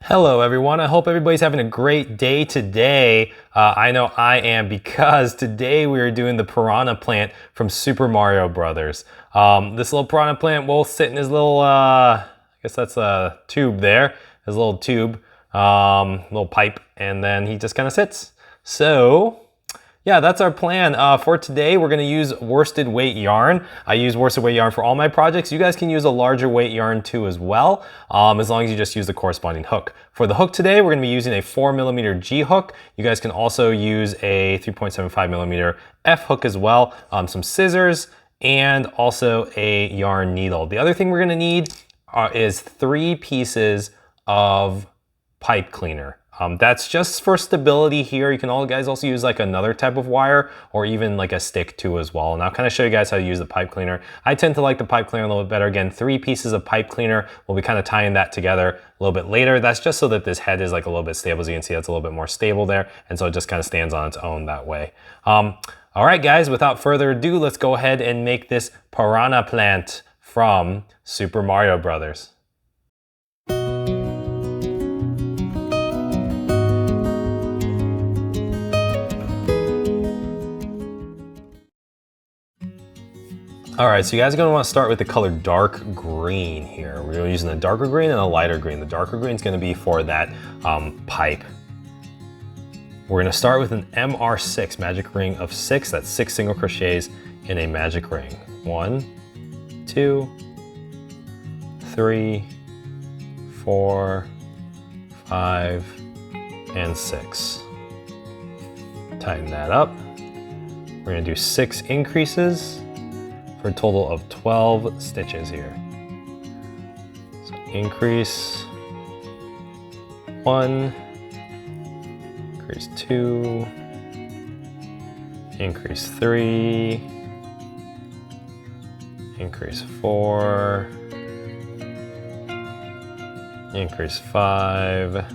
Hello everyone, I hope everybody's having a great day today. I know I am, because today we are doing the Piranha Plant from Super Mario Brothers. This little Piranha Plant will sit in his little, I guess that's a tube there, his little tube, little pipe, and then he just kind of sits. So yeah, that's our plan. For today, we're gonna use worsted weight yarn. I use worsted weight yarn for all my projects. You guys can use a larger weight yarn too as well, as long as you just use the corresponding hook. For the hook today, we're gonna be using a 4mm G hook. You guys can also use a 3.75mm F hook as well, some scissors, and also a yarn needle. The other thing we're gonna need is 3 pieces of pipe cleaner. That's just for stability here. You can guys also use like another type of wire or even like a stick too as well. And I'll kind of show you guys how to use the pipe cleaner. I tend to like the pipe cleaner a little bit better. Again, 3 pieces of pipe cleaner. We'll be kind of tying that together a little bit later. That's just so that this head is like a little bit stable. As you can see, that's a little bit more stable there. And so it just kind of stands on its own that way. All right, guys, without further ado, let's go ahead and make this Piranha Plant from Super Mario Brothers. All right, so you guys are gonna wanna start with the color dark green here. We're using the darker green and a lighter green. The darker green is gonna be for that pipe. We're gonna start with an MR6, magic ring of 6. That's 6 single crochets in a magic ring. 1, 2, 3, 4, 5, and 6. Tighten that up. We're gonna do 6 increases for a total of 12 stitches here. So increase 1, increase 2, increase 3, increase 4, increase 5,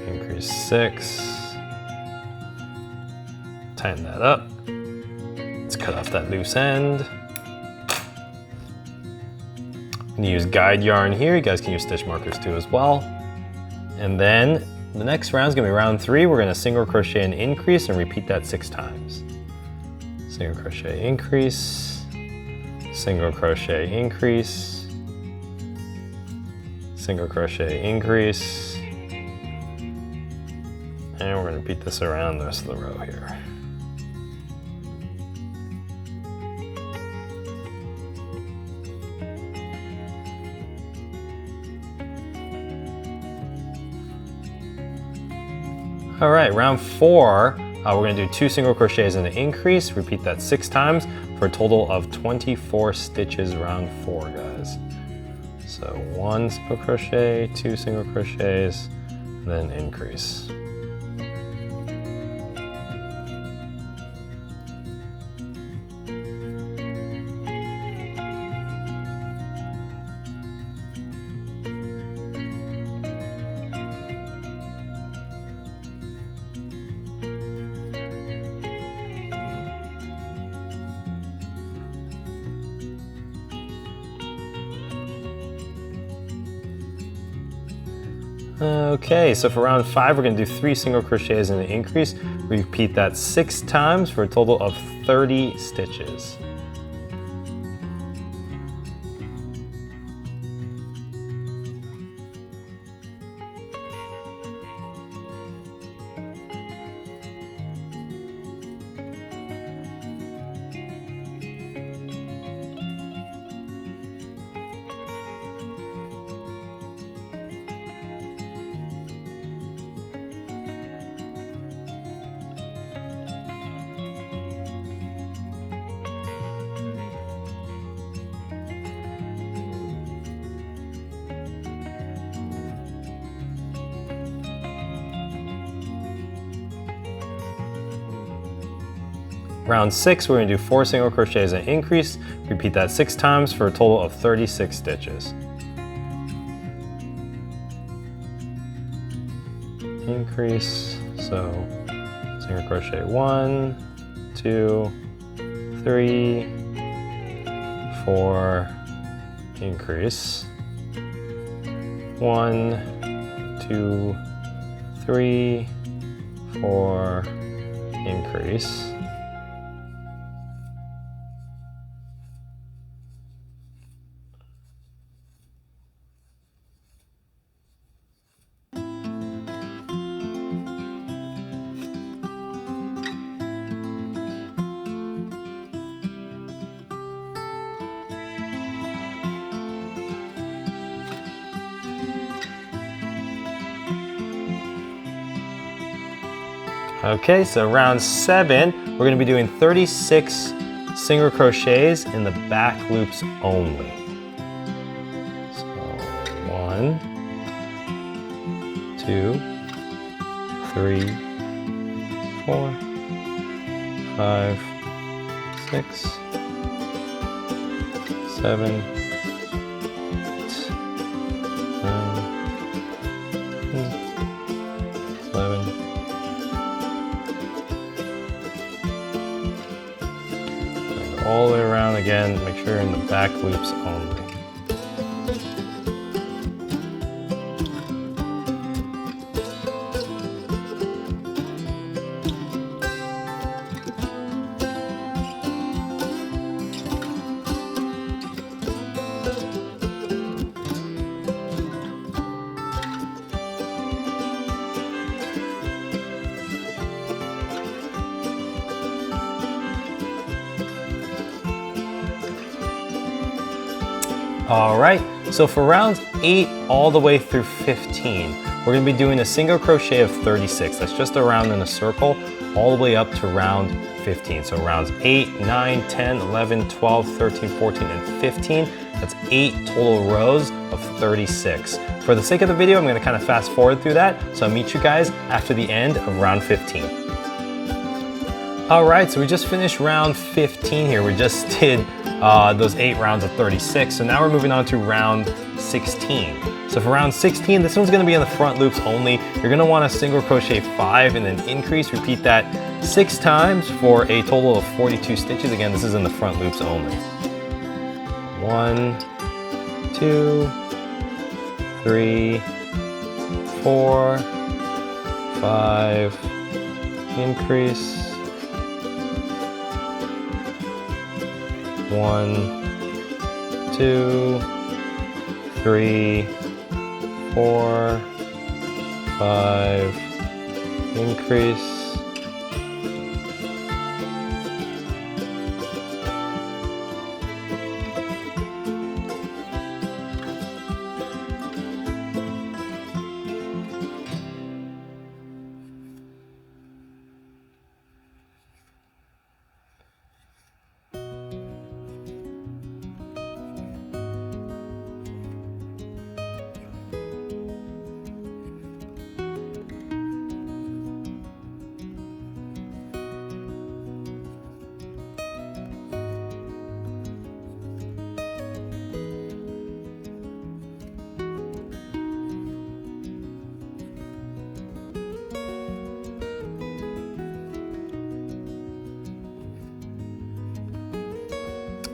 increase 6, tighten that up. Let's cut off that loose end. I'm gonna use guide yarn here. You guys can use stitch markers too as well. And then the next round is gonna be round 3. We're gonna single crochet and increase and repeat that 6 times. Single crochet, increase, single crochet, increase, single crochet, increase. And we're gonna repeat this around the rest of the row here. All right, round 4, we're gonna do 2 single crochets and an increase. Repeat that 6 times for a total of 24 stitches round 4, guys. So 1 single crochet, 2 single crochets, and then increase. Okay, so for round 5, we're gonna do 3 single crochets and an increase. Repeat that 6 times for a total of 30 stitches. Round 6, we're gonna do 4 single crochets and increase. Repeat that 6 times for a total of 36 stitches. Increase, so single crochet 1, 2, 3, 4, increase, 1, 2, 3, 4, increase. Okay, so round 7, we're going to be doing 36 single crochets in the back loops only. So 1, 2, 3, 4, 5, 6, 7, 8, 9, 10, 11. All the way around again, make sure you're in the back loops only. All right, so for rounds 8 all the way through 15, we're gonna be doing a single crochet of 36. That's just a round in a circle, all the way up to round 15. So rounds 8, 9, 10, 11, 12, 13, 14, and 15. That's 8 total rows of 36. For the sake of the video, I'm gonna kind of fast forward through that. So I'll meet you guys after the end of round 15. All right, so we just finished round 15 here. We just did those 8 rounds of 36. So now we're moving on to round 16. So for round 16, this one's gonna be in the front loops only. You're gonna wanna single crochet 5 and then increase, repeat that 6 times for a total of 42 stitches. Again, this is in the front loops only. 1, 2, 3, 4, 5, increase. 1, 2, 3, 4, 5, increase.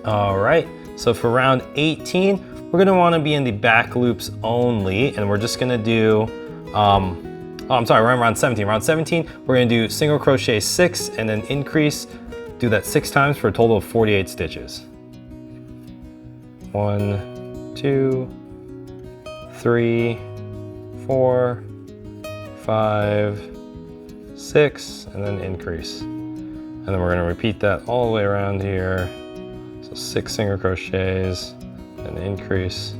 All right, so for round 18, we're gonna wanna be in the back loops only, and we're just gonna do, we're in round 17. Round 17, we're gonna do single crochet 6 and then increase, do that 6 times for a total of 48 stitches. 1, 2, 3, 4, 5, 6, and then increase. And then we're gonna repeat that all the way around here. So 6 single crochets and increase.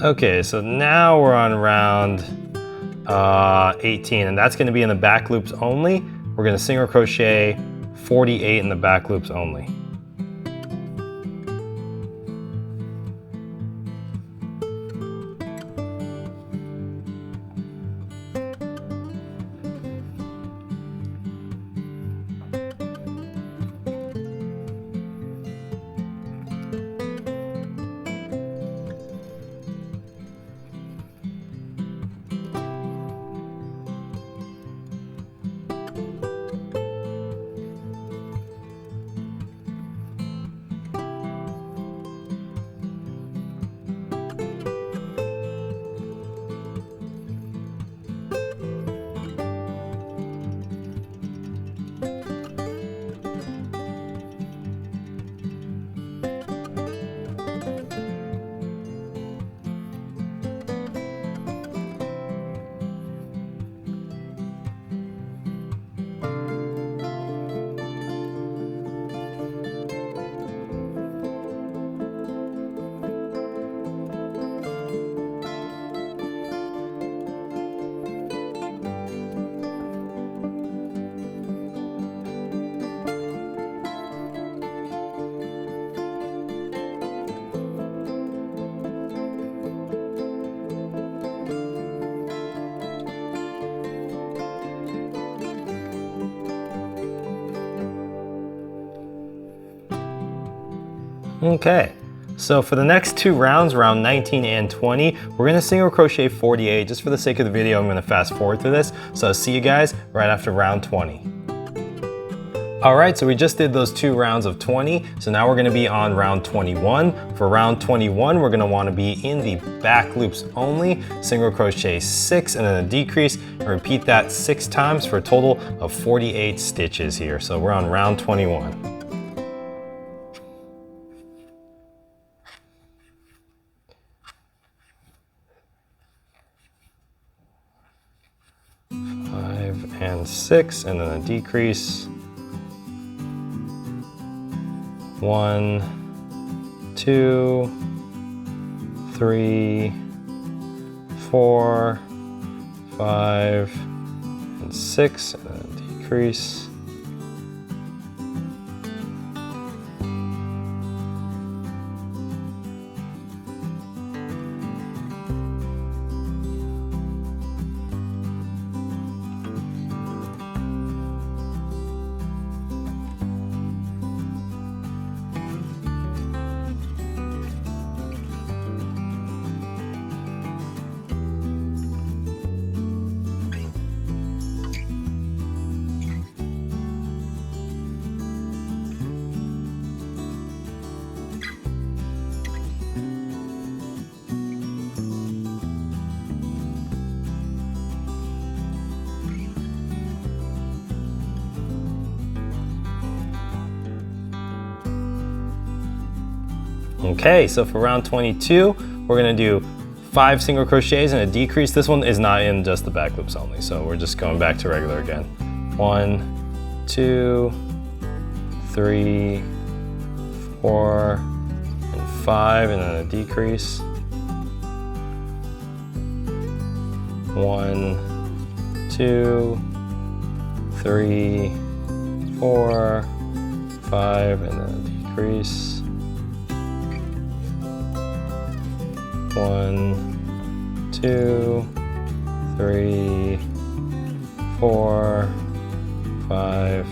Okay, so now we're on round 18, and that's going to be in the back loops only. We're going to single crochet 48 in the back loops only. Okay, so for the next two rounds, round 19 and 20, we're gonna single crochet 48. Just for the sake of the video, I'm gonna fast forward through this. So I'll see you guys right after round 20. All right, so we just did those two rounds of 20. So now we're gonna be on round 21. For round 21, we're gonna wanna be in the back loops only, single crochet 6 and then a decrease, and repeat that 6 times for a total of 48 stitches here. So we're on round 21. And 6, and then a decrease. 1, 2, 3, 4, 5, and 6, and then a decrease. Okay, so for round 22, we're gonna do 5 single crochets and a decrease. This one is not in just the back loops only, so we're just going back to regular again. 1, 2, 3, 4, and 5, and then a decrease. 1, 2, 3, 4, 5, and then a decrease. 1, 2, 3, 4, 5,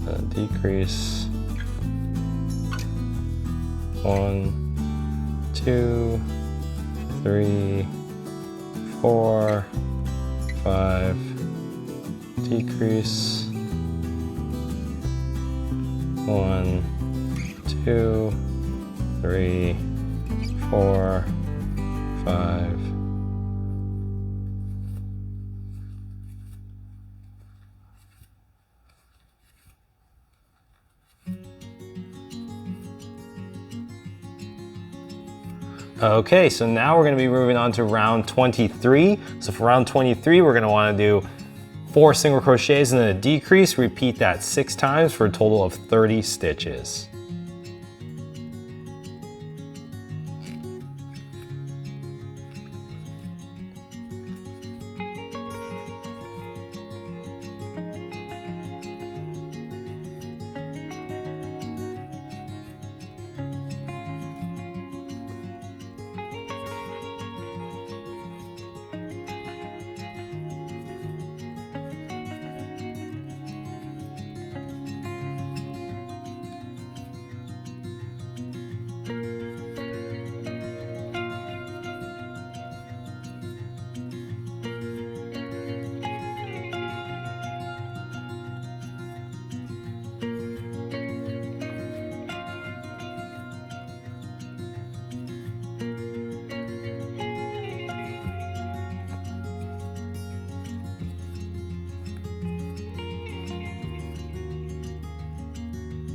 and a decrease. 1, 2, 3, 4, 5, decrease. 1, 2, 3, 4, 5. Okay, so now we're going to be moving on to round 23. So for round 23, we're going to want to do 4 single crochets and then a decrease. Repeat that 6 times for a total of 30 stitches.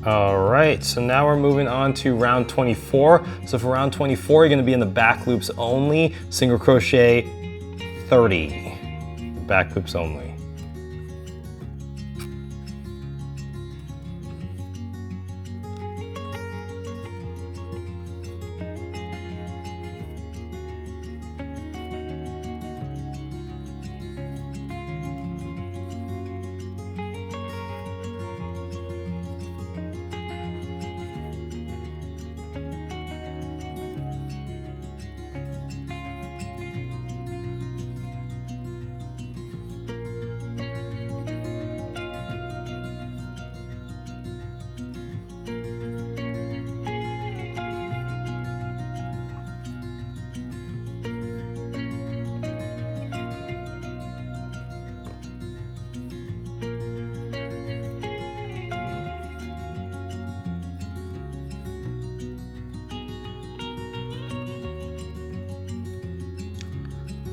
All right, so now we're moving on to round 24. So for round 24, you're gonna be in the back loops only, single crochet 30, back loops only.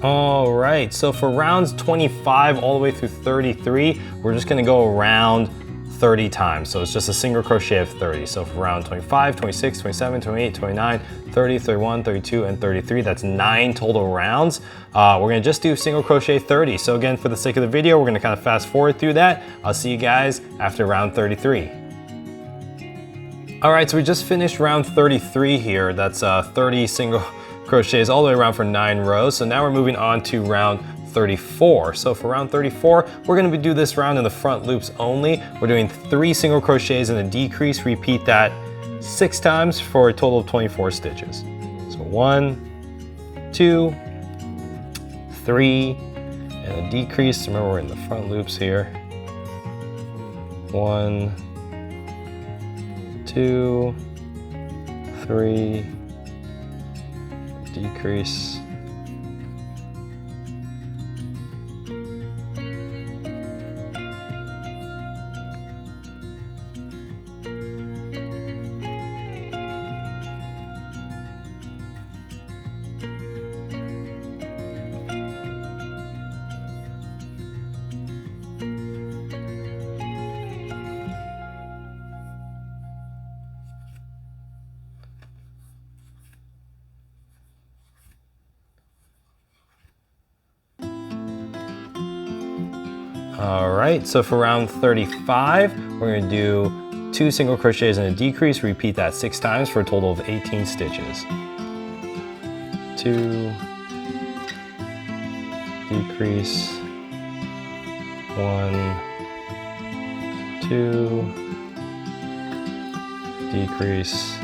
All right, so for rounds 25 all the way through 33, we're just gonna go around 30 times. So it's just a single crochet of 30. So for round 25, 26, 27, 28, 29, 30, 31, 32, and 33, that's 9 total rounds. We're gonna just do single crochet 30. So again, for the sake of the video, we're gonna kind of fast forward through that. I'll see you guys after round 33. All right, so we just finished round 33 here. That's 30 single crochets all the way around for 9 rows. So now we're moving on to round 34. So for round 34, we're gonna do this round in the front loops only. We're doing 3 single crochets and a decrease. Repeat that 6 times for a total of 24 stitches. So 1, 2, 3, and a decrease. Remember, we're in the front loops here. 1, 2, 3, decrease. All right, so for round 35, we're gonna do 2 single crochets and a decrease. Repeat that 6 times for a total of 18 stitches. 2, decrease, 1, 2, decrease,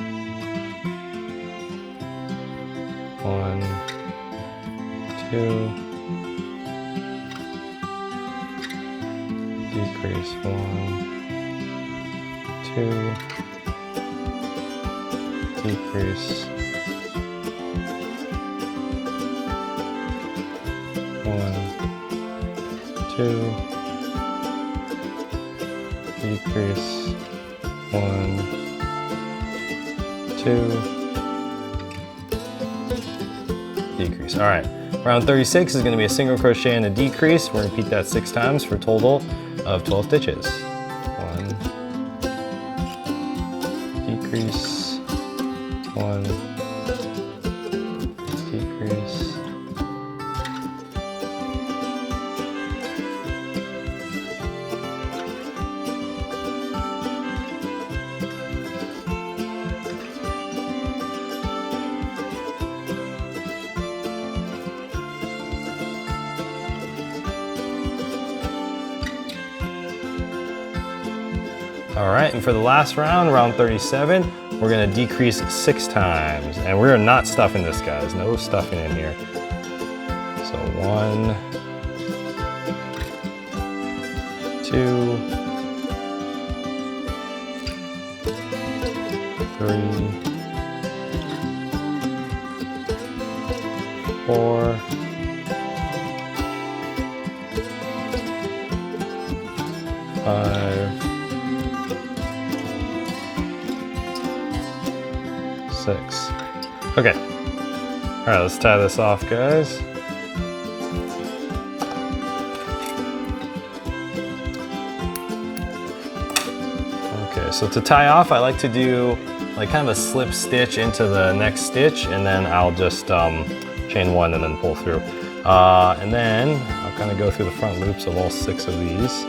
1, 2, decrease, 1, 2, decrease, 1, 2, decrease, 1, 2, decrease. All right, round 36 is going to be a single crochet and a decrease. We're going to repeat that 6 times for a total of 12 stitches. 1, decrease, 1, decrease, 1. All right, and for the last round, round 37, we're gonna decrease 6 times. And we're not stuffing this, guys. No stuffing in here. So 1, 2, 3, 4, 5, 6. Okay. All right, let's tie this off, guys. Okay, So to tie off, I like to do like kind of a slip stitch into the next stitch, and then I'll just chain one and then pull through. And then I'll kind of go through the front loops of all 6 of these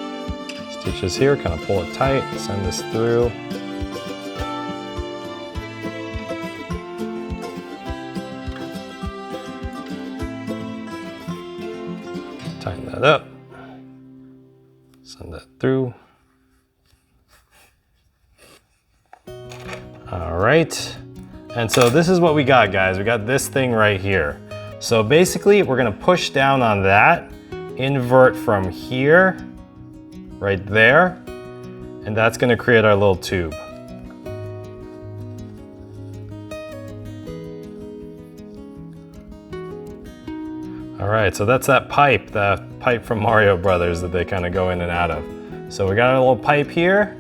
stitches here, kind of pull it tight, send this through. Tighten that up, send that through. All right, and so this is what we got, guys. We got this thing right here. So basically, we're gonna push down on that, invert from here, right there, and that's gonna create our little tube. All right, so that's that pipe, the pipe from Mario Brothers that they kind of go in and out of. So we got our little pipe here.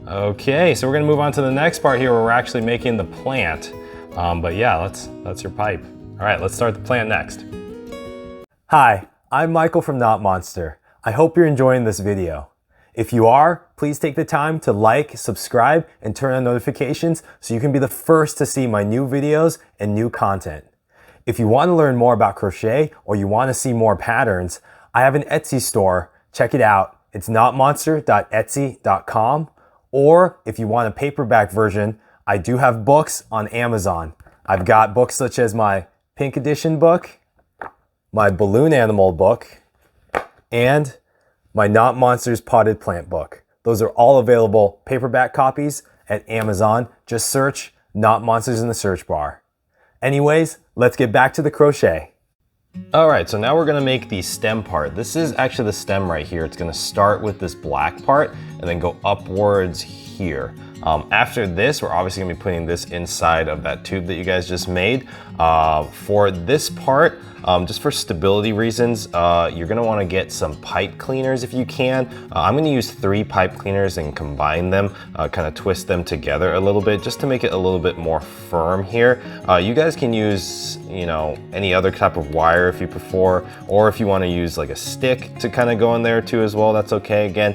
Okay, so we're gonna move on to the next part here where we're actually making the plant. But yeah, that's your pipe. All right, let's start the plant next. Hi, I'm Michael from Knotmonster. I hope you're enjoying this video. If you are, please take the time to like, subscribe, and turn on notifications so you can be the first to see my new videos and new content. If you want to learn more about crochet or you want to see more patterns, I have an Etsy store. Check it out. It's knotmonster.etsy.com. Or if you want a paperback version, I do have books on Amazon. I've got books such as my Pink Edition book, my Balloon Animal book, and my Knotmonster's Potted Plant book. Those are all available paperback copies at Amazon. Just search Knotmonsters in the search bar. Anyways, let's get back to the crochet. All right, so now we're gonna make the stem part. This is actually the stem right here. It's gonna start with this black part and then go upwards here. After this, we're obviously gonna be putting this inside of that tube that you guys just made. For this part, just for stability reasons, you're gonna wanna get some pipe cleaners if you can. I'm gonna use 3 pipe cleaners and combine them, kind of twist them together a little bit just to make it a little bit more firm here. You guys can use, you know, any other type of wire if you prefer, or if you wanna use like a stick to kind of go in there too as well, that's okay. Again,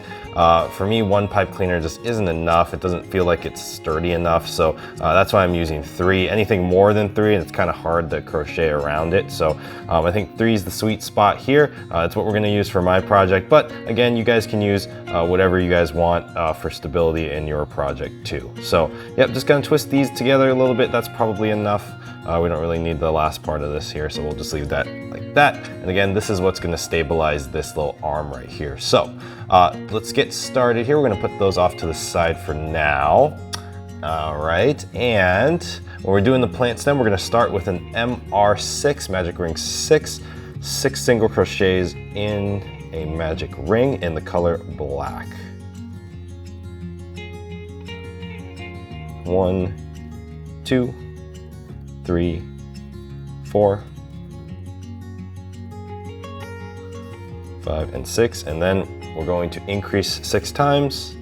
for me, 1 pipe cleaner just isn't enough. It doesn't feel like it's sturdy enough, so that's why I'm using 3. Anything more than 3, and it's kind of hard to crochet around it. So I think 3 is the sweet spot here. It's what we're gonna use for my project, but again, you guys can use whatever you guys want for stability in your project too. So yep, just gonna twist these together a little bit. That's probably enough. We don't really need the last part of this here, so we'll just leave that like that. And again, this is what's gonna stabilize this little arm right here. So let's get started here. We're gonna put those off to the side for now. All right, and when we're doing the plant stem, we're gonna start with an MR6, magic ring 6, 6 single crochets in a magic ring in the color black. 1, 2, 3, 4, 5, and 6, and then we're going to increase 6 times.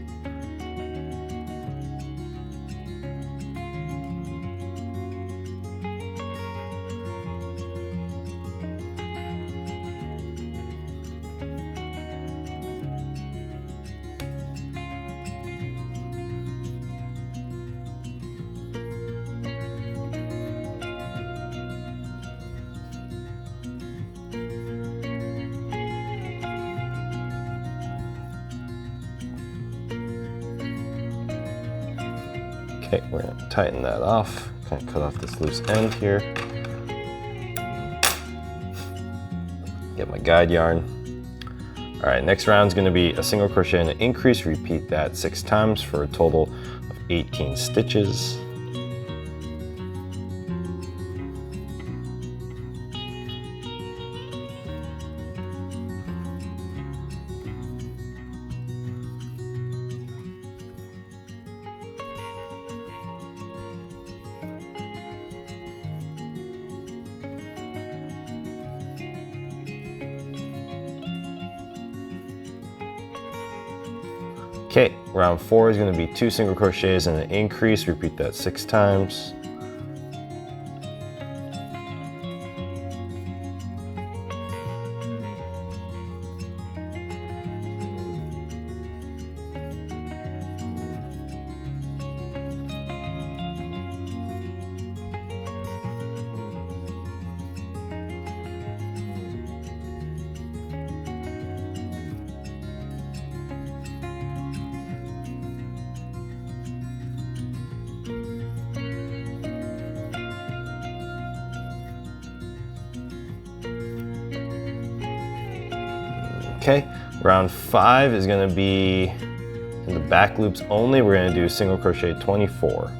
Okay, we're gonna tighten that off, kind of cut off this loose end here. Get my guide yarn. All right, next round is gonna be a single crochet and an increase. Repeat that 6 times for a total of 18 stitches. Okay, round 4 is going to be 2 single crochets and an increase. Repeat that 6 times. Okay, round 5 is gonna be in the back loops only. We're gonna do single crochet 24.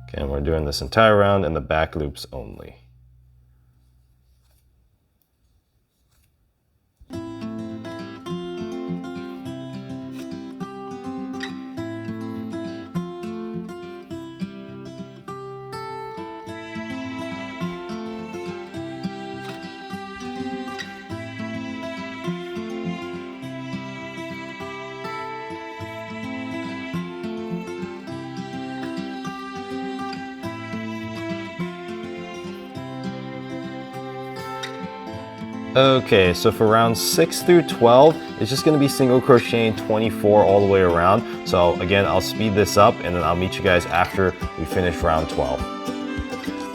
Okay, and we're doing this entire round in the back loops only. Okay, so for rounds 6 through 12, it's just gonna be single crocheting 24 all the way around. So again, I'll speed this up and then I'll meet you guys after we finish round 12.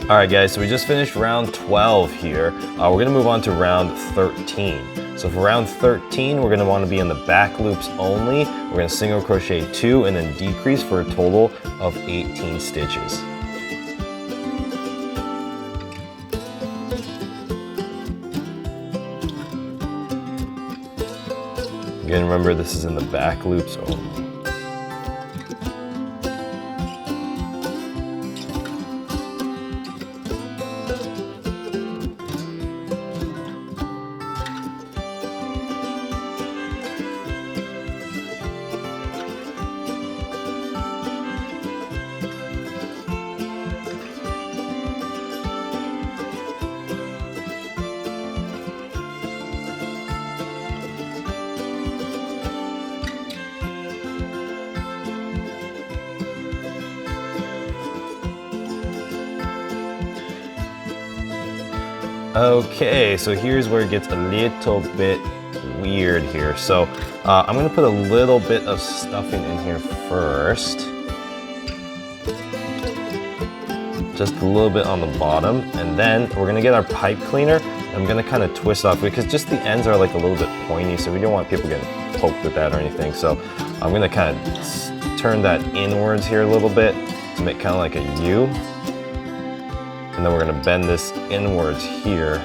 All right guys, so we just finished round 12 here. We're gonna move on to round 13. So for round 13, we're gonna wanna be in the back loops only. We're gonna single crochet 2 and then decrease for a total of 18 stitches. Again, remember this is in the back loops only. Okay, so here's where it gets a little bit weird here. So I'm gonna put a little bit of stuffing in here first. Just a little bit on the bottom, and then we're gonna get our pipe cleaner. I'm gonna kind of twist off because just the ends are like a little bit pointy, so we don't want people getting poked with that or anything. So I'm gonna kind of turn that inwards here a little bit to make kind of like a U. And then we're gonna bend this inwards here,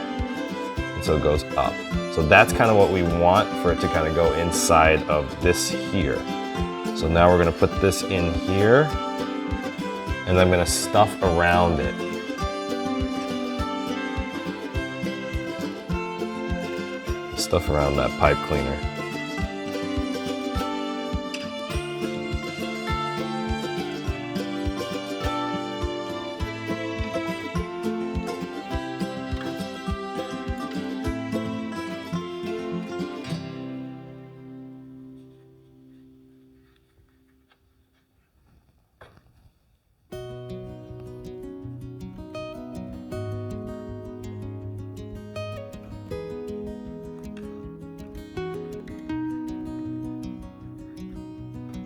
and so it goes up. So that's kind of what we want for it to kind of go inside of this here. So now we're gonna put this in here, and I'm gonna stuff around it. Stuff around that pipe cleaner.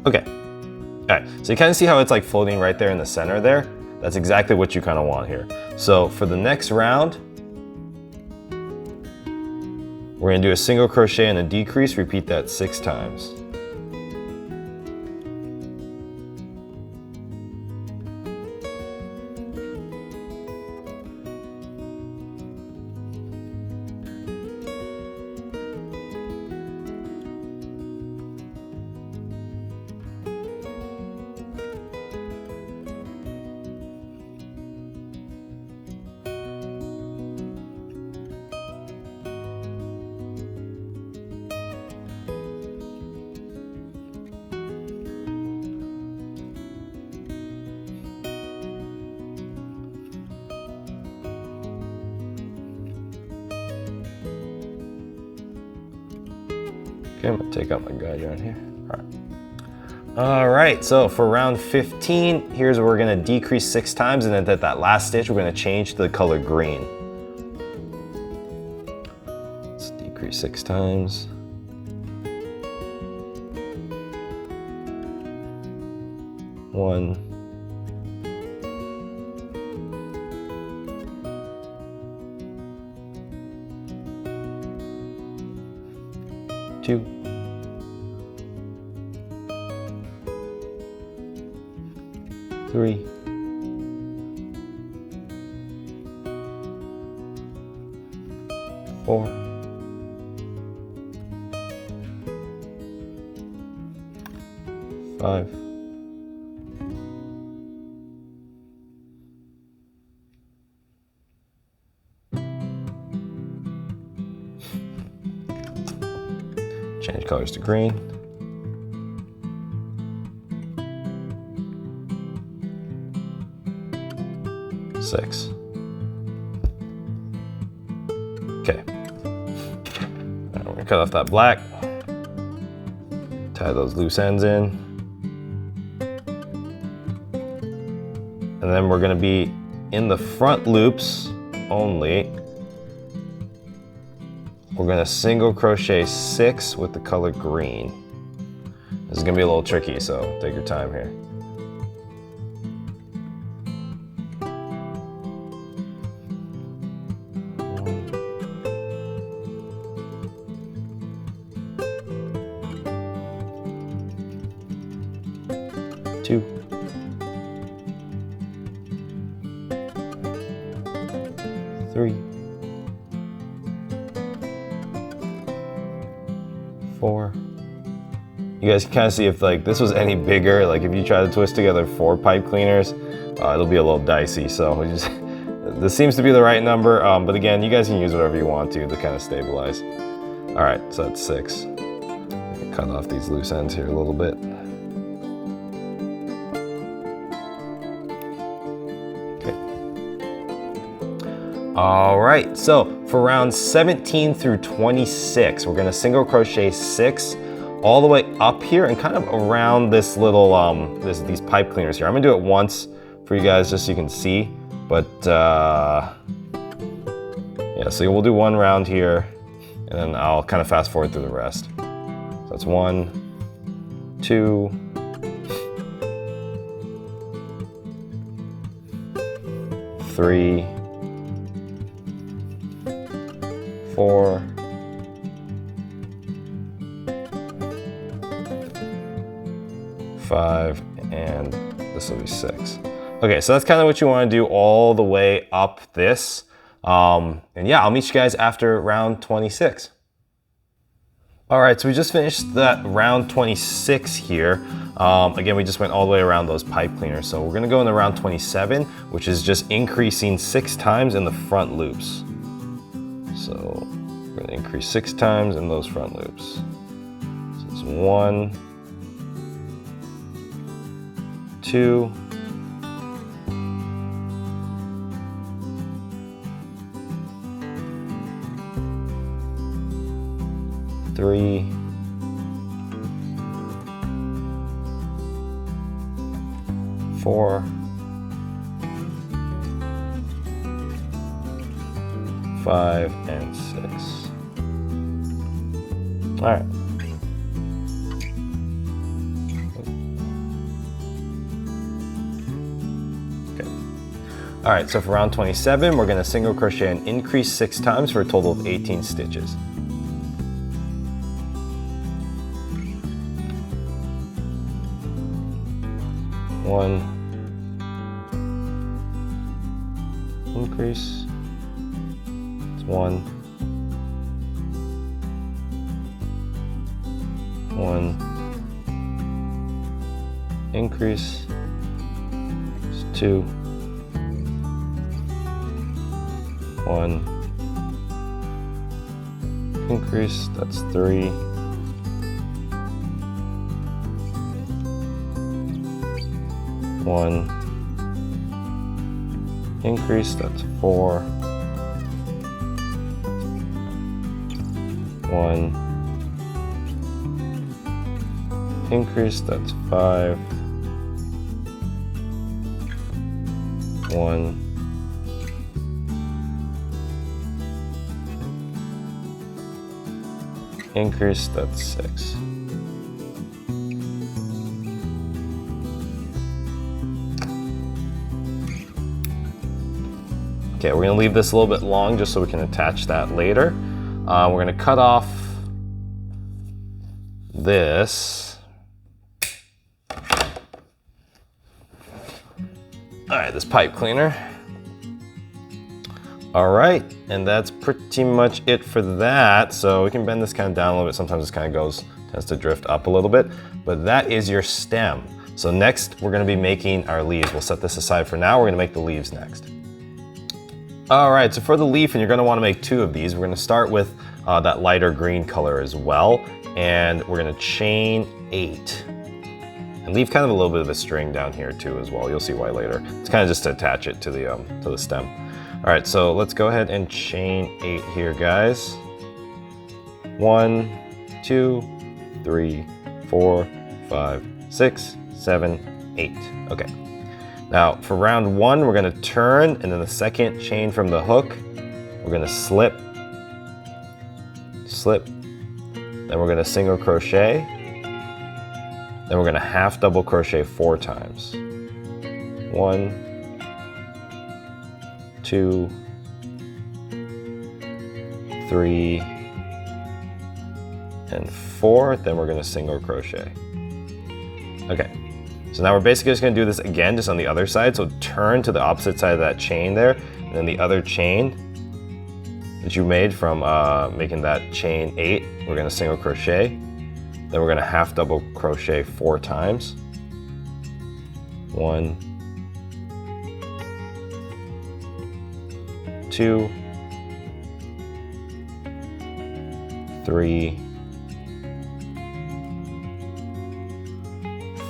Okay, all right, so you kind of see how it's like floating right there in the center there? That's exactly what you kind of want here. So for the next round, we're gonna do a single crochet and a decrease, repeat that 6 times. Okay, I'm gonna take out my guide yarn here. All right, so for round 15, here's where we're gonna decrease 6 times, and then at that last stitch, we're gonna change to the color green. Let's decrease 6 times. One. Two. 3, 4, 5, 6. Change colors to green. 6. Okay. Right, we're gonna cut off that black. Tie those loose ends in. And then we're gonna be in the front loops only. We're gonna single crochet 6 with the color green. This is gonna be a little tricky, so take your time here. 2, 3, 4. You guys can kind of see if like this was any bigger, like if you try to twist together 4 pipe cleaners, it'll be a little dicey. So we just, this seems to be the right number, but again, you guys can use whatever you want to kind of stabilize. All right, so that's 6. Cut off these loose ends here a little bit. All right, so for rounds 17 through 26, we're gonna single crochet 6 all the way up here and kind of around this little, these pipe cleaners here. I'm gonna do it once for you guys just so you can see, but yeah, so we'll do 1 round here and then I'll kind of fast forward through the rest. So that's 1, 2, 3, 4, 5, and this will be 6. Okay, so that's kind of what you want to do all the way up this. And yeah, I'll meet you guys after round 26. All right, so we just finished that round 26 here. Again, we just went all the way around those pipe cleaners. So we're gonna go into round 27, which is just increasing 6 times in the front loops. So we're gonna increase 6 times in those front loops. So it's 1, 2, 3, 4, 5, and 6. All right. Okay. All right, so for round 27, we're gonna single crochet and increase 6 times for a total of 18 stitches. 1, increase, it's 1, 1, increase, it's 2, 1, increase, that's 3, 1, increase, that's 4, 1, increase, that's 5, 1, increase, that's 6. Okay, we're gonna leave this a little bit long just so we can attach that later. We're gonna cut off this. All right, this pipe cleaner. All right, and that's pretty much it for that. So we can bend this kind of down a little bit. Sometimes this kind of tends to drift up a little bit, but that is your stem. So next we're gonna be making our leaves. We'll set this aside for now. We're gonna make the leaves next. All right, so for the leaf, and you're gonna wanna make 2 of these, we're gonna start with that lighter green color as well. And we're gonna chain 8. And leave kind of a little bit of a string down here too as well. You'll see why later. It's kind of just to attach it to the stem. All right, so let's go ahead and chain 8 here, guys. 1, 2, 3, 4, 5, 6, 7, 8. Okay. Now for round 1, we're gonna turn, and then the second chain from the hook, we're gonna slip, slip, then we're gonna single crochet, then we're gonna half double crochet 4 times. 1, 2, 3, and 4, then we're gonna single crochet. Okay, so now we're basically just gonna do this again, just on the other side. So turn to the opposite side of that chain there, and then the other chain that you made from making that chain 8, we're gonna single crochet, then we're gonna half double crochet 4 times. 1, 2, 3,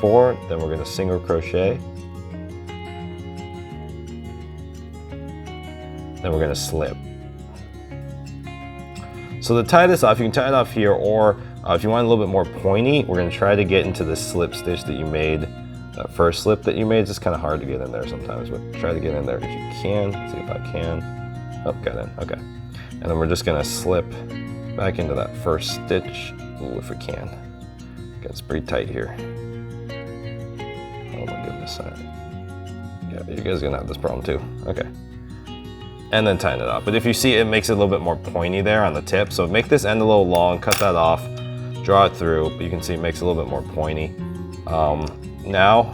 4, then we're gonna single crochet, then we're gonna slip. So to tie this off, you can tie it off here, or if you want a little bit more pointy, we're gonna try to get into this slip stitch that you made, that first slip that you made. It's just kind of hard to get in there sometimes, but try to get in there if you can. Let's see if I can. Oh, got in, okay. And then we're just gonna slip back into that first stitch. Ooh, if we can. Okay, it's pretty tight here. Oh my goodness, all right. Yeah, you guys are gonna have this problem too. Okay. And then tighten it up. But if you see, it makes it a little bit more pointy there on the tip. So make this end a little long, cut that off, draw it through, but you can see it makes it a little bit more pointy. Now,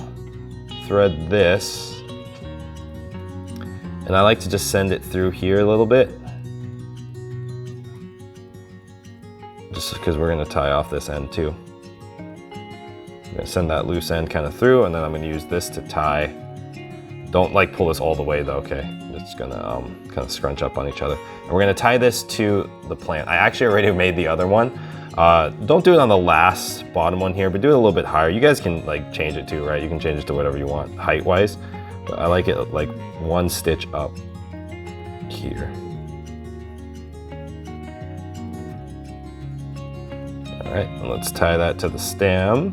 thread this. And I like to just send it through here a little bit. Just because we're gonna tie off this end too. I'm gonna send that loose end kind of through, and then I'm gonna use this to tie. Don't like pull this all the way though, okay? It's gonna kind of scrunch up on each other. And we're gonna tie this to the plant. I actually already made the other one. Don't do it on the last bottom one here, but do it a little bit higher. You guys can like change it too, right? You can change it to whatever you want height-wise. But I like it like 1 stitch up here. All right, and let's tie that to the stem.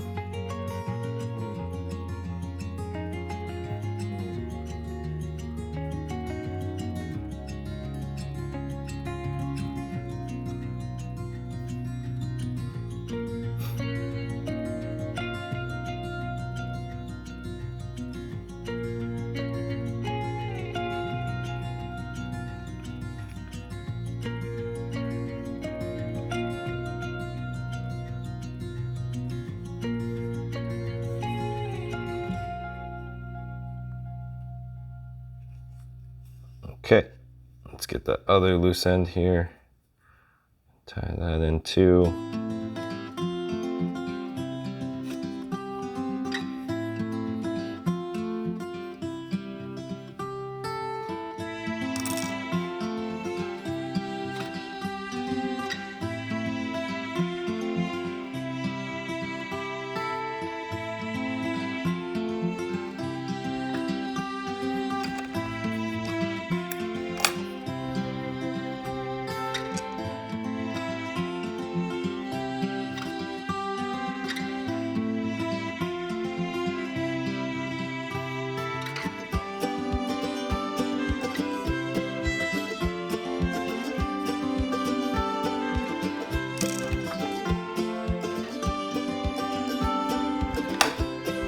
Okay, let's get that other loose end here. Tie that in too.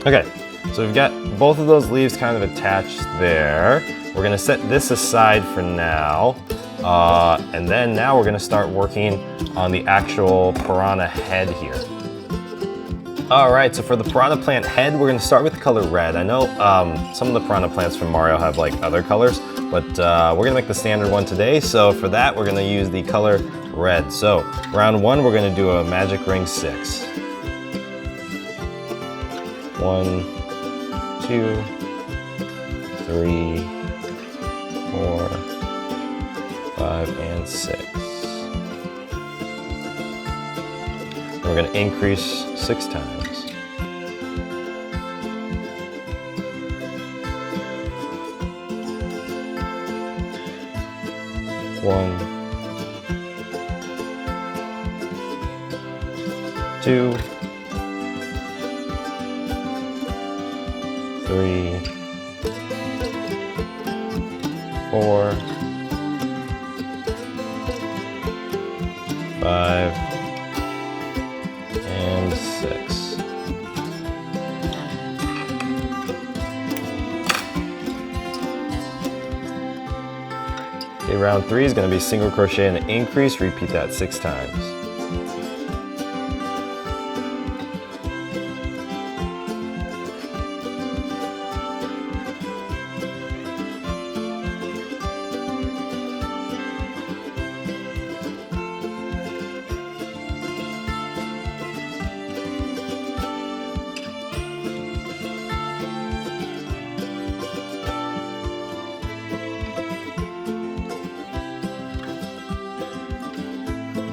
Okay, so we've got both of those leaves kind of attached there. We're gonna set this aside for now. And then now we're gonna start working on the actual piranha head here. All right, so for the Piranha Plant head, we're gonna start with the color red. I know some of the Piranha Plants from Mario have like other colors, but we're gonna make the standard one today. So for that, we're gonna use the color red. So round one, we're gonna do a magic ring 6. 1, 2, 3, 4, 5, and 6. We're going to increase 6 times. One, 2, 3, 4, 5, and 6. Okay, round 3 is going to be single crochet and an increase. Repeat that 6 times.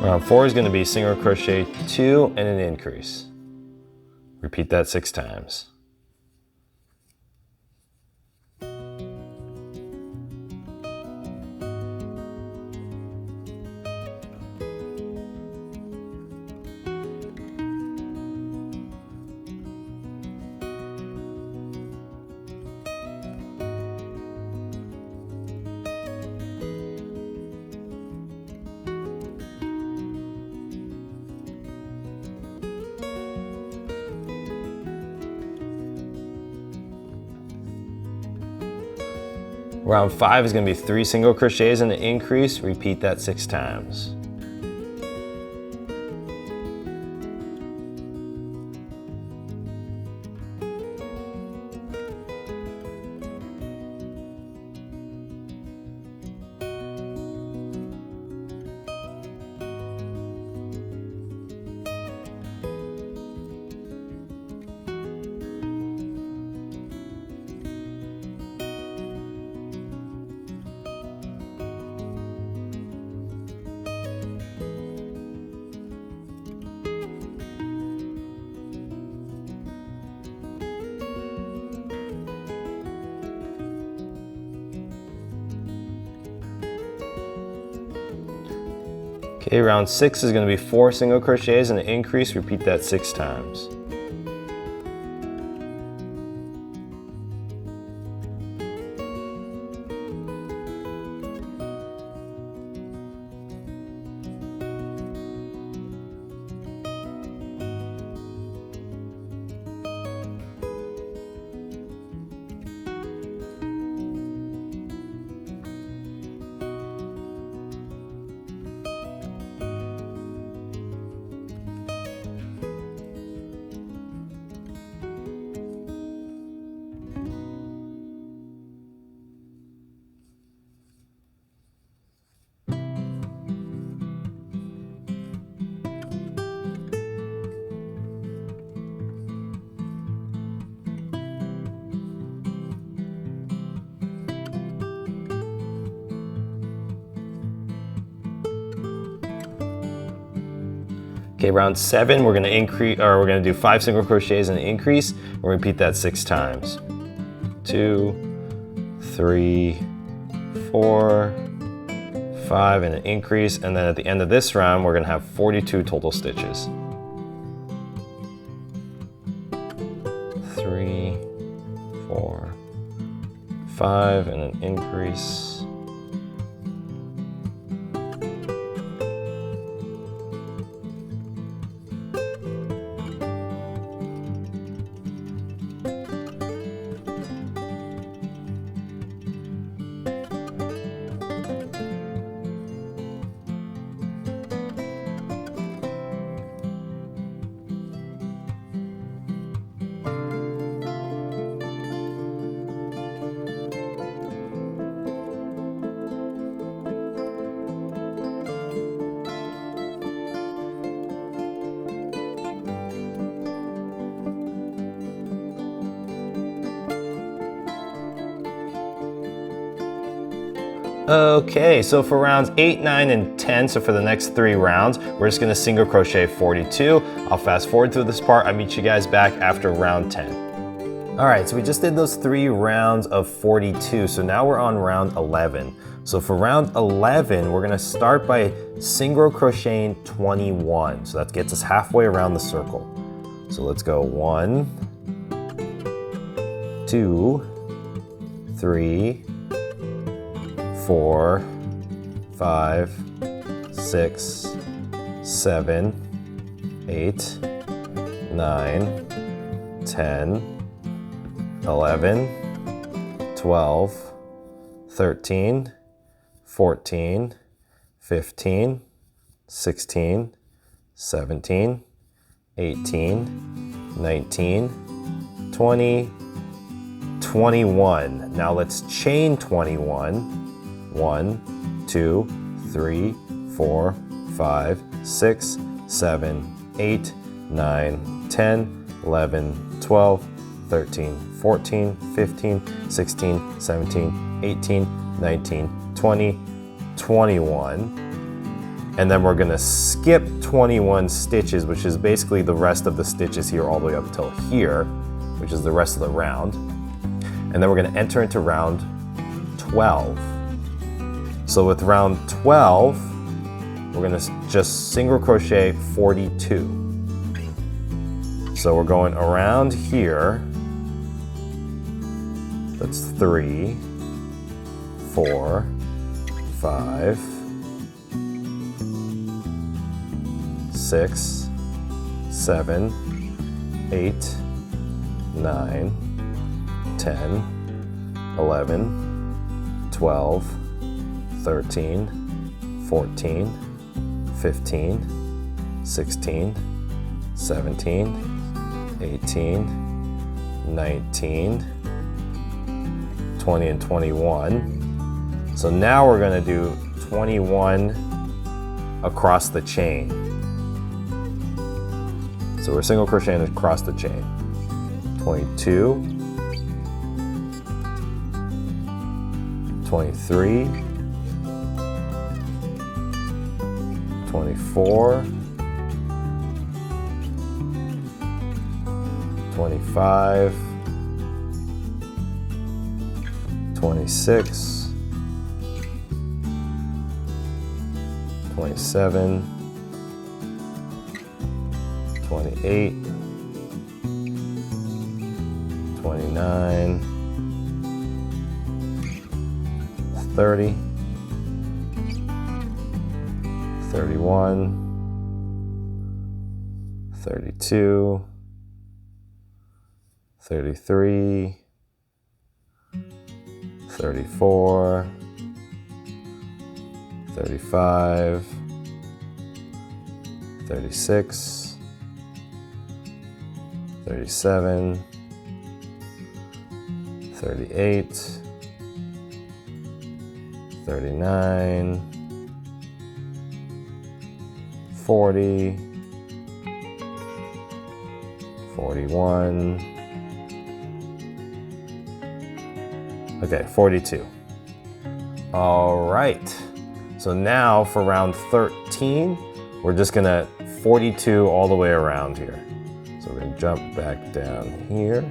Round 4 is going to be single crochet 2 and an increase. Repeat that 6 times. Round 5 is going to be 3 single crochets and an increase. Repeat that 6 times. Okay, round 6 is going to be 4 single crochets and an increase. Repeat that 6 times. Okay, round 7, we're going to do 5 single crochets and an increase. We'll repeat that 6 times. 2, 3, 4, 5, and an increase. And then at the end of this round, we're going to have 42 total stitches. 3, 4, 5, and an increase. Okay, so for rounds 8, 9, and 10, so for the next 3 rounds, we're just gonna single crochet 42. I'll fast forward through this part. I'll meet you guys back after round 10. All right, so we just did those 3 rounds of 42, so now we're on round 11. So for round 11, we're gonna start by single crocheting 21. So that gets us halfway around the circle. So let's go 1, 2, 3, 4, 5, 6, 7, 8, 9, 10, 11, 12, 13, 14, 15, 16, 17, 18, 19, 20, 21. Now let's chain 21. 1, 2, 3, 4, 5, 6, 7, 8, 9, 10, 11, 12, 13, 14, 15, 16, 17, 18, 19, 20, 21. And then we're gonna skip 21 stitches, which is basically the rest of the stitches here all the way up till here, which is the rest of the round. And then we're gonna enter into round 12. So with round 12, we're gonna just single crochet 42. So we're going around here. That's 3, 4, 5, 6, 7, 8, 9, 10, 11, 12, 13, 14, 15, 16, 17, 18, 19, 20, and 21. So now we're gonna do 21 across the chain. So we're single crocheting across the chain. 22, 23, 24, 25, 26, 27, 28, 29, 30, 31, 32, 33, 34, 35, 36, 37, 38, 39, 40, 41, okay, 42. All right, so now for round 13, we're just gonna 42 all the way around here. So we're gonna jump back down here.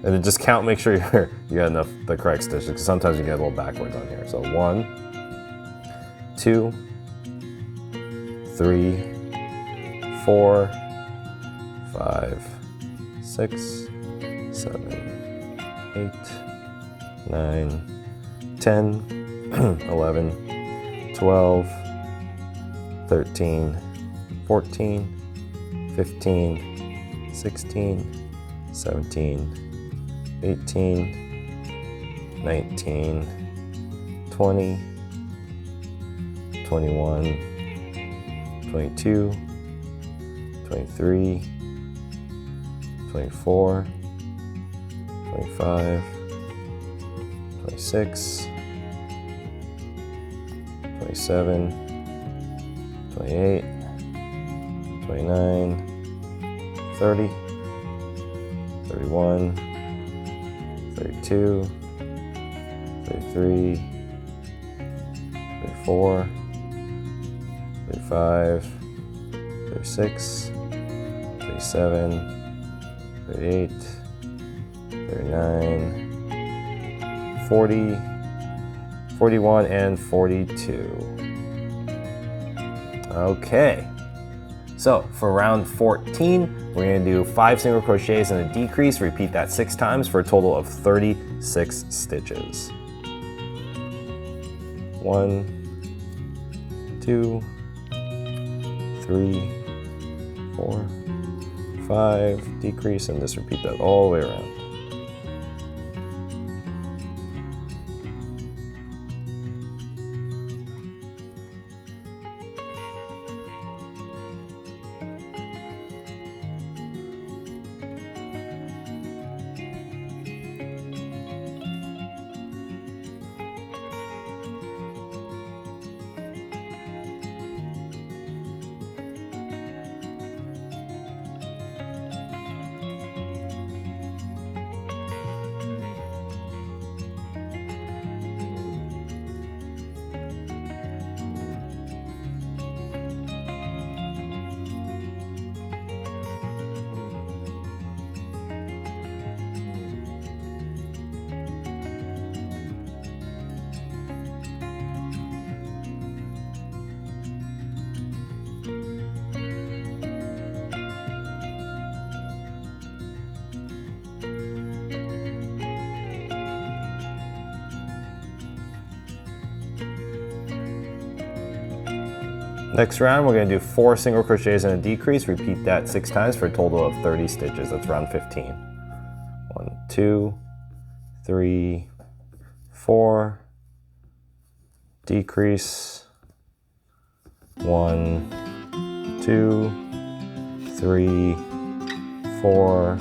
And then just count, make sure you got enough, the correct stitches, because sometimes you get a little backwards on here. So 1, 2, 3, 4, 5, 6, 7, 8, 9, 10, 11, 12, 13, 14, 15, 16, 17, 18, 19, 20, 21, 22, 23, 24, 25, 26, 27, 28, 29, 30, 31, 32, 33, 34, 35, 36, 37, 38, 39, 40, 41, and 42. Okay, so for round 14, we're going to do 5 single crochets and a decrease. Repeat that 6 times for a total of 36 stitches. 1, 2, 3, 4, 5, decrease, and just repeat that all the way around. Next round, we're going to do 4 single crochets and a decrease. Repeat that 6 times for a total of 30 stitches. That's round 15. 1, 2, 3, 4, decrease, 1, 2, 3, 4,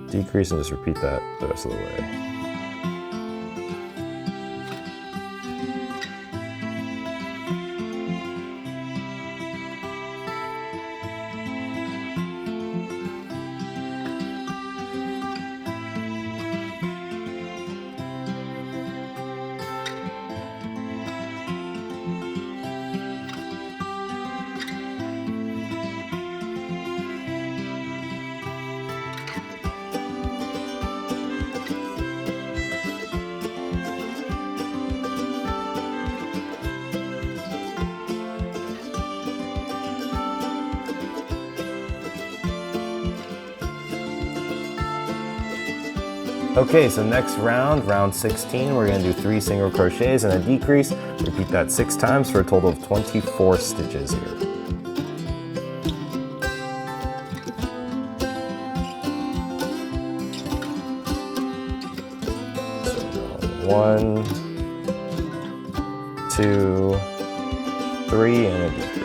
decrease, and just repeat that the rest of the way. Okay, so next round, round 16, we're going to do 3 single crochets and a decrease. Repeat that 6 times for a total of 24 stitches here. So 1, 2, 3, and a decrease.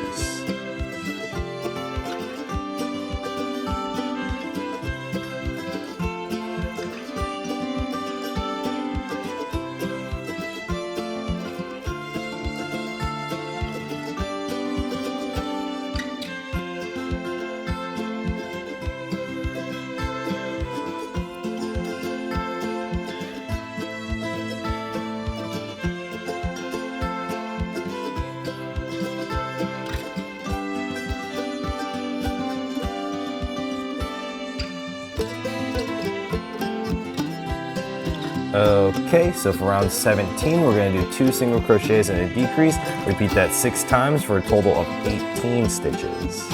Okay, so for round 17, we're going to do 2 single crochets and a decrease. Repeat that 6 times for a total of 18 stitches. So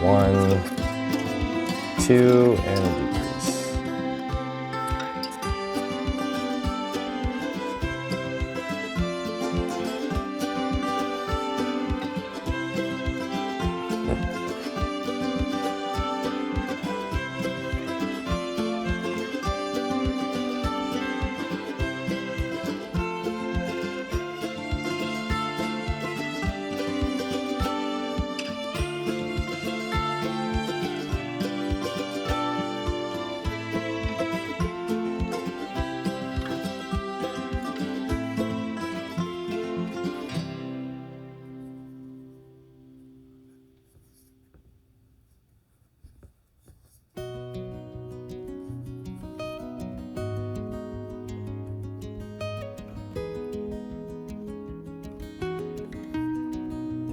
1, 2, and a decrease.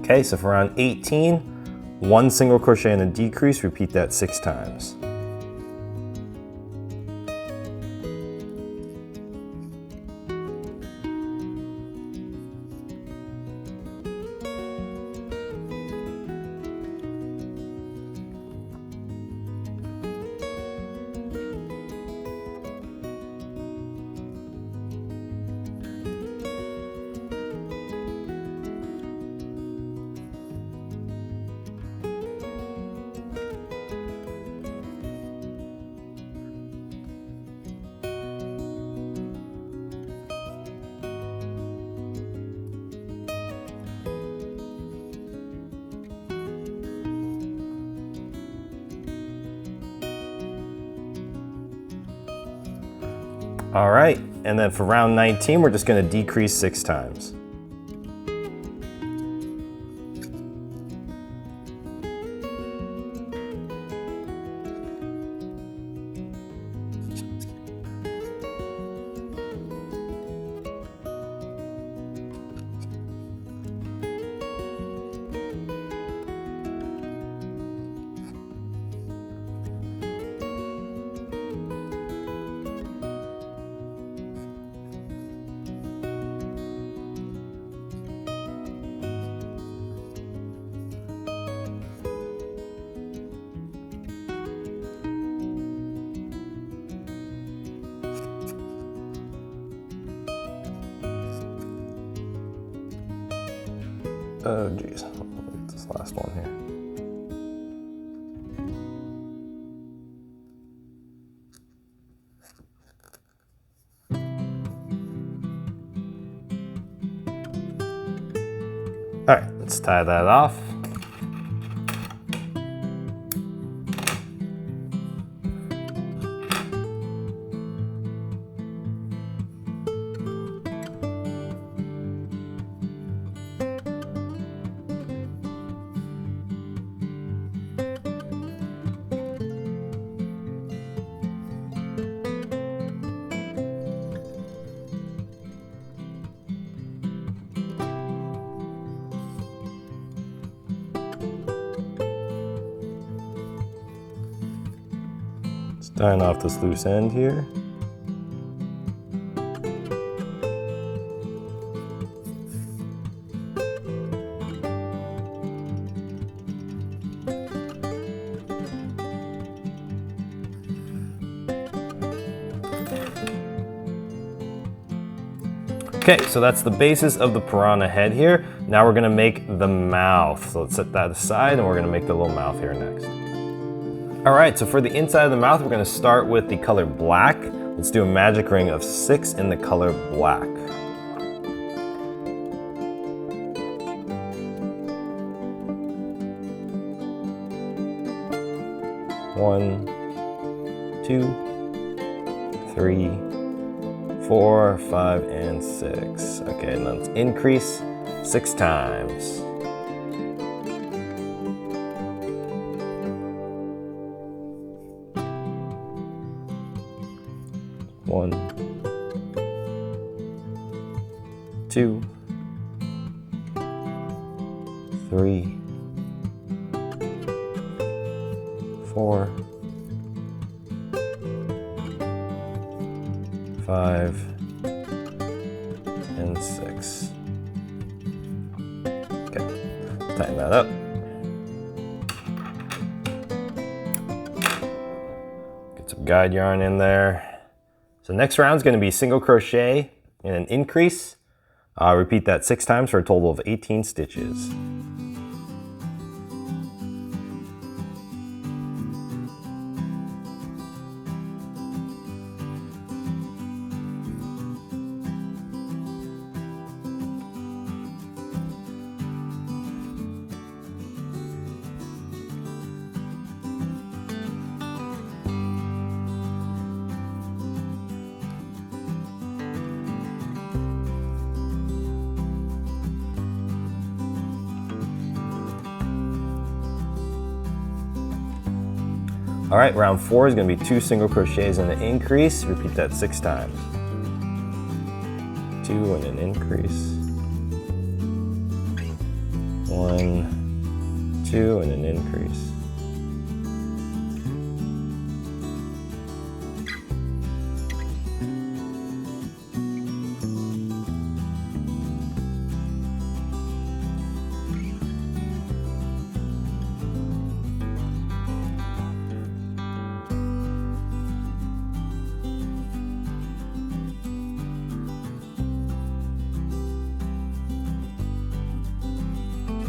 Okay, so for round 18, 1 single crochet and a decrease, repeat that 6 times. All right, and then for round 19, we're just gonna decrease 6 times. Oh geez, this last one here. All right, let's tie that off. Tying off this loose end here. Okay, so that's the basis of the piranha head here. Now we're gonna make the mouth. So let's set that aside and we're gonna make the little mouth here next. All right, so for the inside of the mouth, we're gonna start with the color black. Let's do a magic ring of 6 in the color black. One, 2, 3, 4, 5, and 6. Okay, and let's increase 6 times. One, 2, 3, 4, 5, and 6. Okay, tighten that up. Get some guide yarn in there. So next round is going to be single crochet and an increase. Repeat that 6 times for a total of 18 stitches. All right, round 4 is going to be 2 single crochets and an increase. Repeat that 6 times. 2 and an increase. 1, 2, and an increase.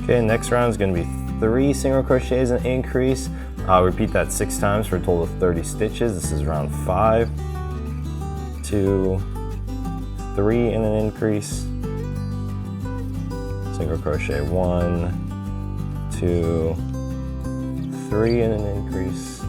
Okay, next round is going to be 3 single crochets and increase. Repeat that 6 times for a total of 30 stitches. This is round 5, 2, 3 and an increase. Single crochet 1, 2, 3 and an increase.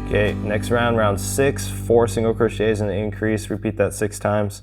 Okay, next round, round 6, 4 single crochets and an increase. Repeat that 6 times.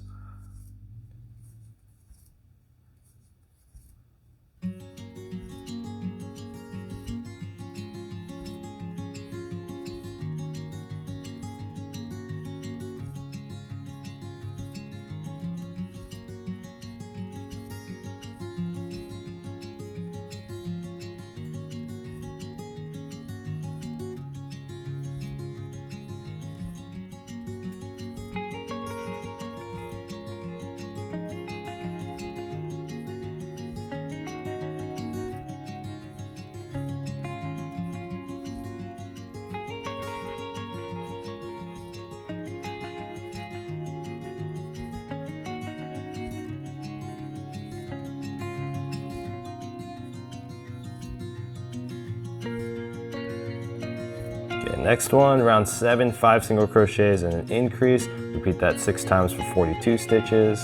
Next one, round 7, 5 single crochets and an increase. Repeat that 6 times for 42 stitches.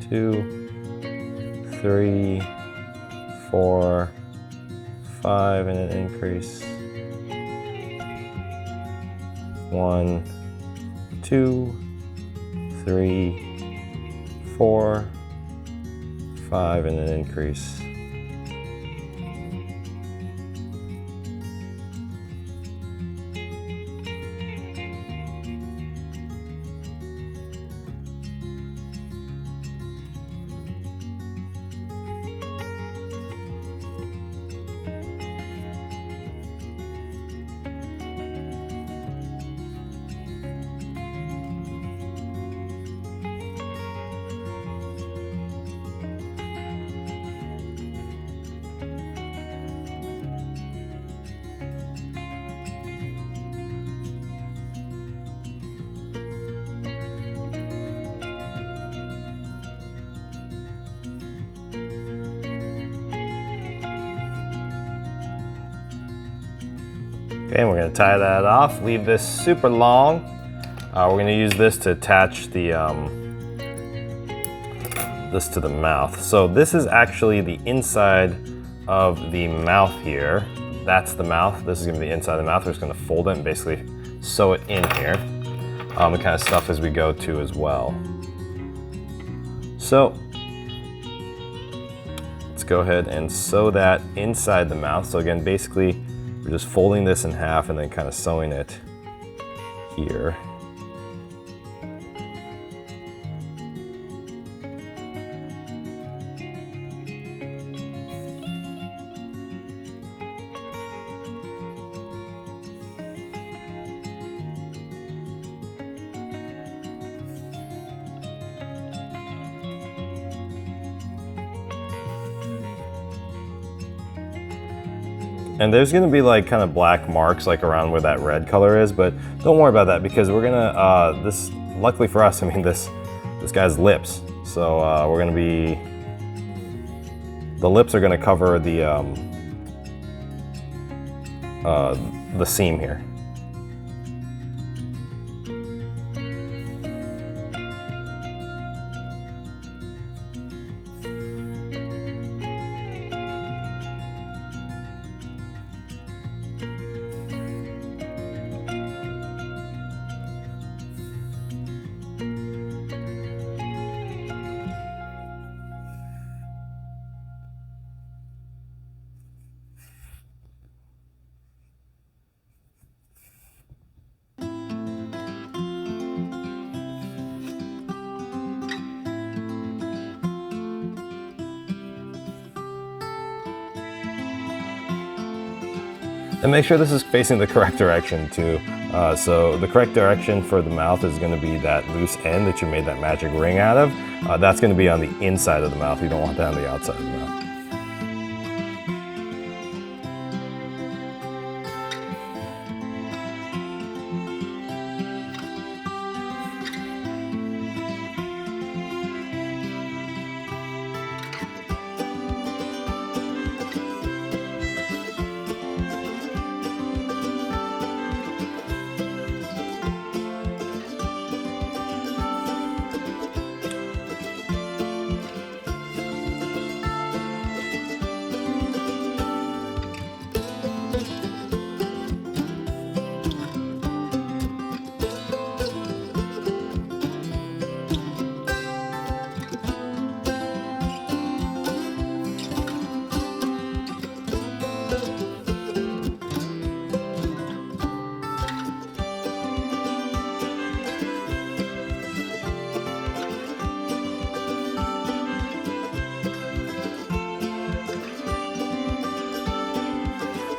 2, 3, 4, 5 and an increase. 1, 2, 3, 4, 5 and an increase. Okay, and we're going to tie that off, leave this super long. We're going to use this to attach the this to the mouth. So this is actually the inside of the mouth here. That's the mouth. This is going to be the inside of the mouth. We're just going to fold it and basically sew it in here. The kind of stuff as we go to as well. So let's go ahead and sew that inside the mouth. So again, basically we're just folding this in half and then kind of sewing it here. And there's gonna be like kind of black marks like around where that red color is, but don't worry about that because we're gonna, luckily for us, I mean, this guy's lips. So we're gonna be, the lips are gonna cover the seam here. And make sure this is facing the correct direction too. So the correct direction for the mouth is going to be that loose end that you made that magic ring out of. That's going to be on the inside of the mouth. You don't want that on the outside of the mouth.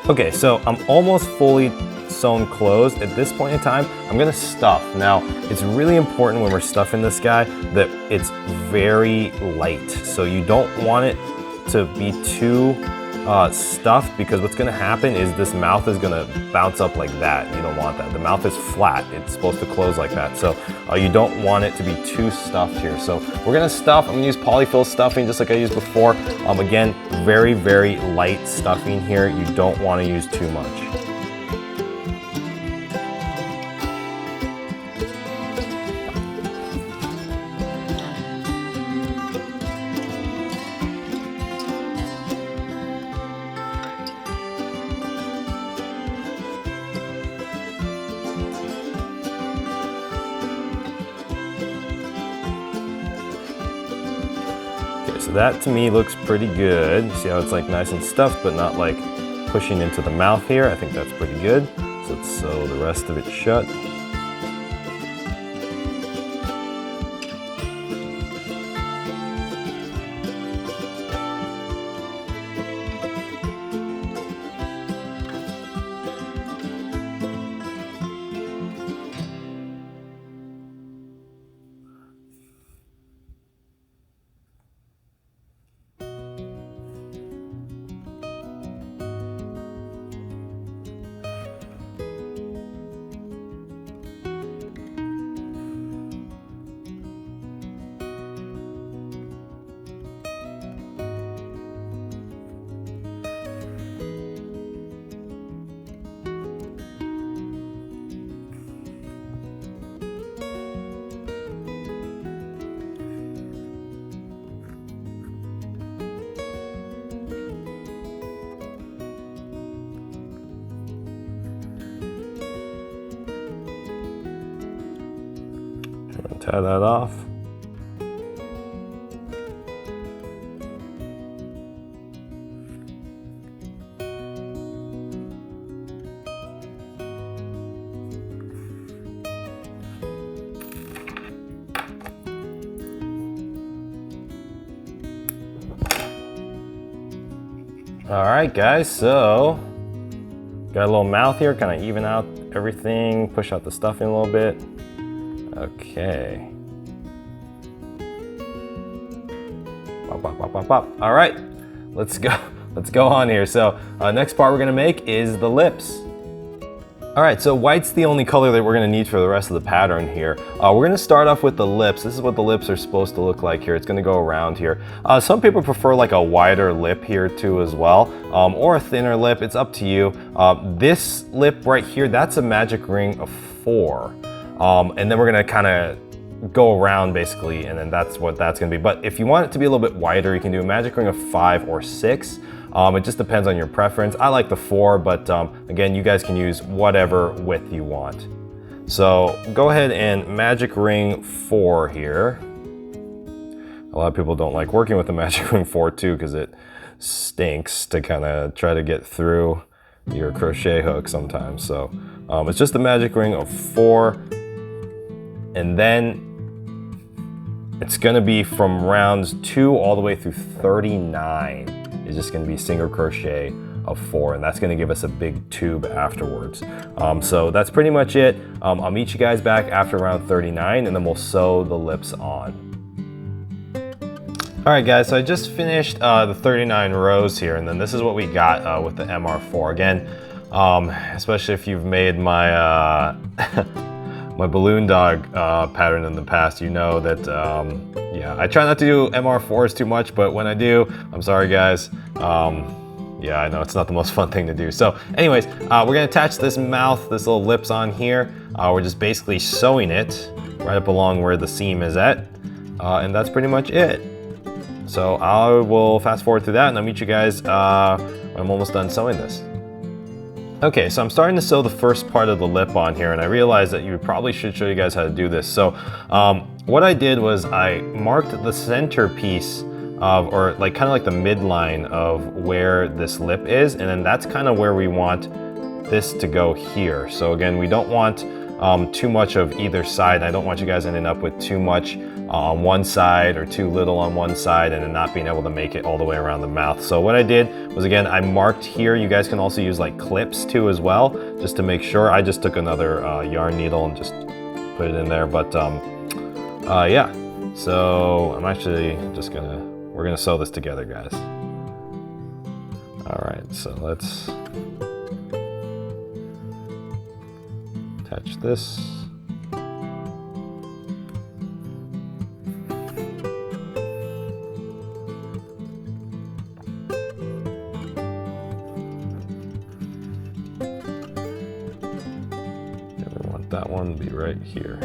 Okay, so I'm almost fully sewn closed. At this point in time, I'm gonna stuff. Now, it's really important when we're stuffing this guy that it's very light. So you don't want it to be too stuffed, because what's gonna happen is this mouth is gonna bounce up like that. You don't want that. The mouth is flat. It's supposed to close like that. So you don't want it to be too stuffed here. So we're gonna stuff. I'm gonna use polyfill stuffing just like I used before. Again, very, very light stuffing here. You don't wanna use too much. So that to me looks pretty good. See how it's like nice and stuffed, but not like pushing into the mouth here. I think that's pretty good. So let's sew the rest of it shut. Tie that off. All right, guys, so got a little mouth here, kind of even out everything, push out the stuffing a little bit. Okay. Pop, pop, pop, pop, pop. All right, let's go. Let's go on here. So next part we're gonna make is the lips. All right, so white's the only color that we're gonna need for the rest of the pattern here. We're gonna start off with the lips. This is what the lips are supposed to look like here. It's gonna go around here. Some people prefer like a wider lip here too as well, or a thinner lip, it's up to you. This lip right here, that's a magic ring of 4. And then we're gonna kind of go around basically, and then that's what that's gonna be. But if you want it to be a little bit wider, you can do a magic ring of 5 or 6. It just depends on your preference. I like the 4, but again, you guys can use whatever width you want. So go ahead and magic ring 4 here. A lot of people don't like working with the magic ring 4 too, because it stinks to kind of try to get through your crochet hook sometimes. So it's just a magic ring of 4. And then it's gonna be from rounds 2 all the way through 39. It's just gonna be single crochet of 4, and that's going to give us a big tube afterwards. So that's pretty much it. I'll meet you guys back after round 39, and then we'll sew the lips on. All right, guys, so I just finished the 39 rows here, and then this is what we got with the MR4. Again, especially if you've made my my balloon dog pattern in the past, you know that, yeah, I try not to do MR4s too much, but when I do, I'm sorry, guys. Yeah, I know it's not the most fun thing to do. So anyways, we're gonna attach this mouth, this little lips on here. We're just basically sewing it right up along where the seam is at, and that's pretty much it. So I will fast forward through that and I'll meet you guys when I'm almost done sewing this. Okay, so I'm starting to sew the first part of the lip on here, and I realized that you probably should show you guys how to do this. So what I did was I marked the center piece of, or like kind of like the midline of where this lip is, and then that's kind of where we want this to go here. So again, we don't want too much of either side. I don't want you guys ending up with too much on one side or too little on one side and then not being able to make it all the way around the mouth. So what I did was, again, I marked here. You guys can also use like clips too as well, just to make sure. I just took another yarn needle and just put it in there. But yeah, so I'm actually just we're gonna sew this together, guys. All right, so let's attach this. That one be right here.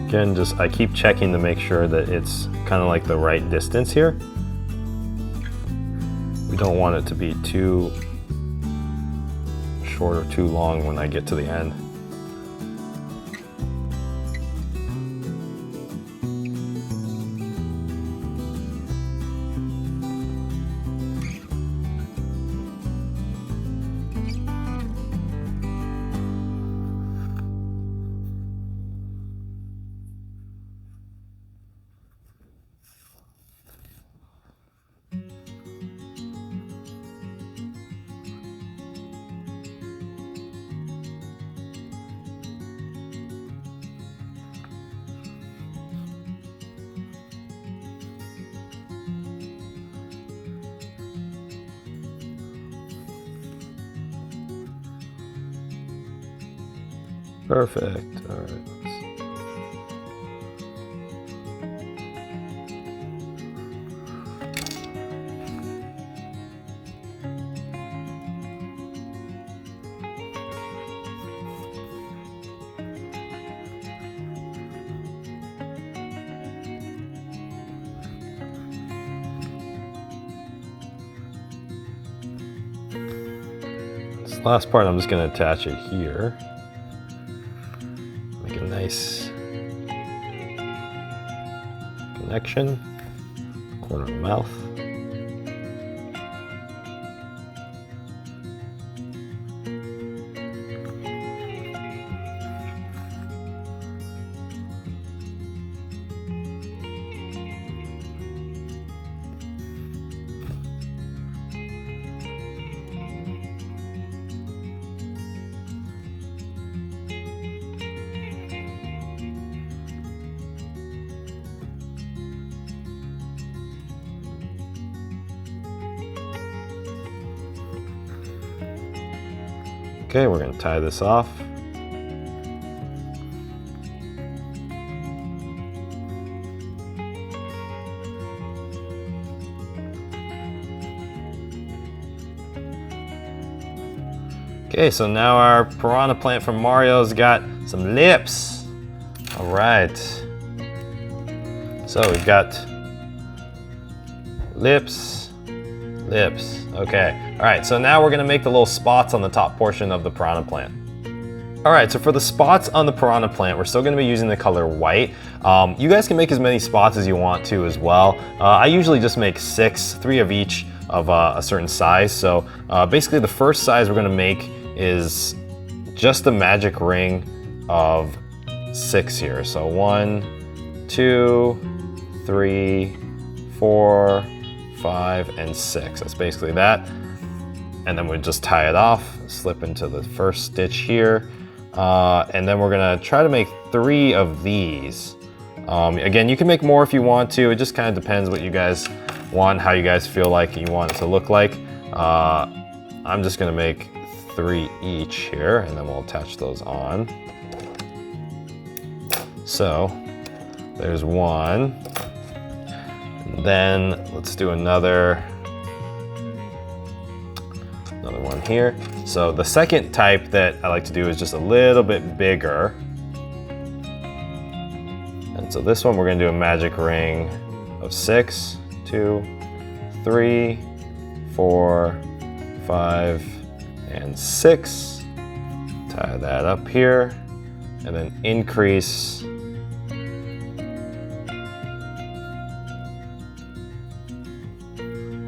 Again, I keep checking to make sure that it's kind of like the right distance here. We don't want it to be too short or too long when I get to the end. Perfect. All right. This last part I'm just going to attach it here. Make a nice connection, corner of the mouth. Okay, we're going to tie this off. Okay, so now our Piranha Plant from Mario's got some lips. All right. So we've got lips, lips. Okay. All right, so now we're gonna make the little spots on the top portion of the Piranha Plant. All right, so for the spots on the Piranha Plant, we're still gonna be using the color white. You guys can make as many spots as you want to as well. I usually just make 6, 3 of each of a certain size. So basically the first size we're gonna make is just a magic ring of 6 here. So 1, 2, 3, 4, 5, and 6. That's basically that. And then we just tie it off, slip into the first stitch here. And then we're gonna try to make 3 of these. Again, you can make more if you want to. It just kind of depends what you guys want, how you guys feel like you want it to look like. I'm just gonna make 3 each here, and then we'll attach those on. So there's 1. And then let's do another one here. So the second type that I like to do is just a little bit bigger. And so this one we're gonna do a magic ring of 6, 2, 3, 4, 5, and 6. Tie that up here, and then increase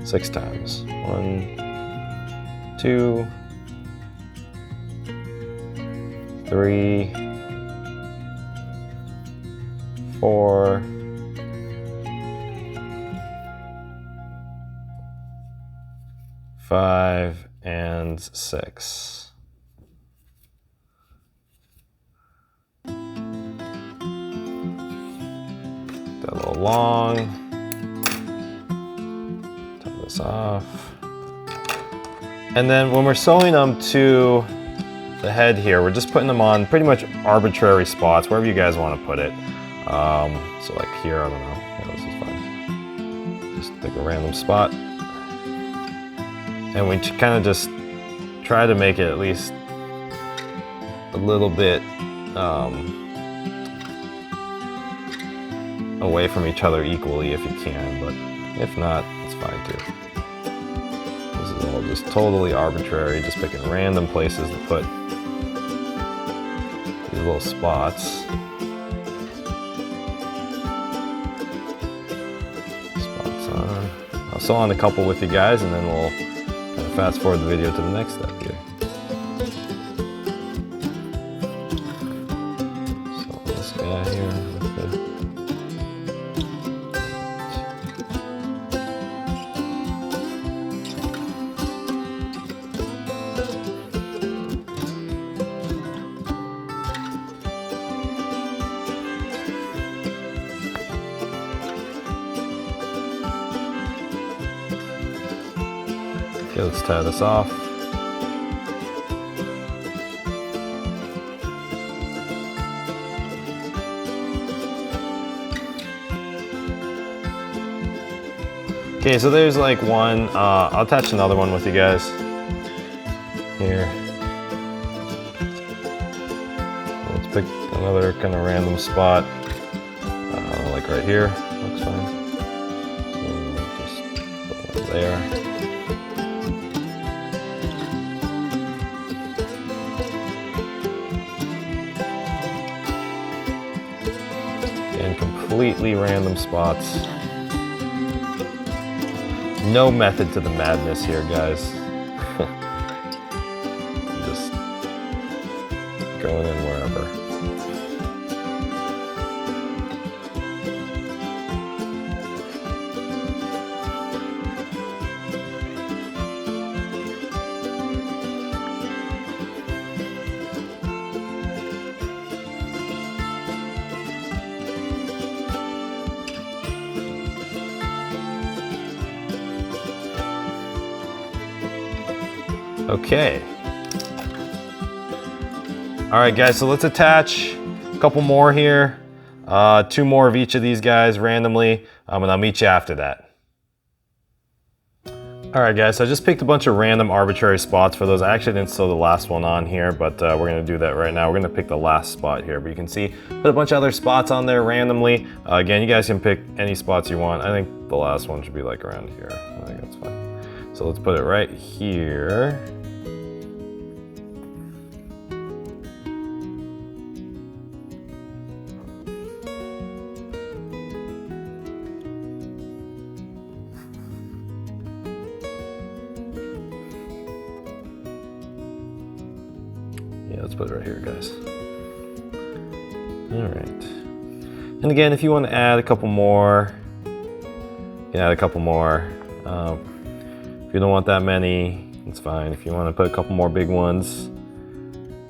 6 times. 1, 2, 3, 4, 5, and 6. Got a little long. Tie this off. And then when we're sewing them to the head here, we're just putting them on pretty much arbitrary spots, wherever you guys want to put it. So like here, I don't know. Yeah, this is fine. Just pick a random spot. And we kind of just try to make it at least a little bit away from each other equally if you can, but if not, it's fine too. This is all just totally arbitrary, just picking random places to put these little spots. Spots on. I'll sew on a couple with you guys, and then we'll kind of fast forward the video to the next step here. So this guy here. Okay, let's tie this off. Okay, so there's like one. I'll attach another one with you guys. Here. Let's pick another kind of random spot. Like right here. Looks fine. So just put one there. completely random spots. No method to the madness here, guys. Just going in wherever. Okay. All right, guys, so let's attach a couple more here. 2 more of each of these guys randomly, and I'll meet you after that. All right, guys, so I just picked a bunch of random arbitrary spots for those. I actually didn't sew the last one on here, but we're gonna do that right now. We're gonna pick the last spot here, but you can see, put a bunch of other spots on there randomly. Again, you guys can pick any spots you want. I think the last one should be like around here. I think that's fine. So let's put it right here. Yeah, let's put it right here, guys. All right. And again, if you want to add a couple more, you can add a couple more. If you don't want that many, it's fine. If you want to put a couple more big ones,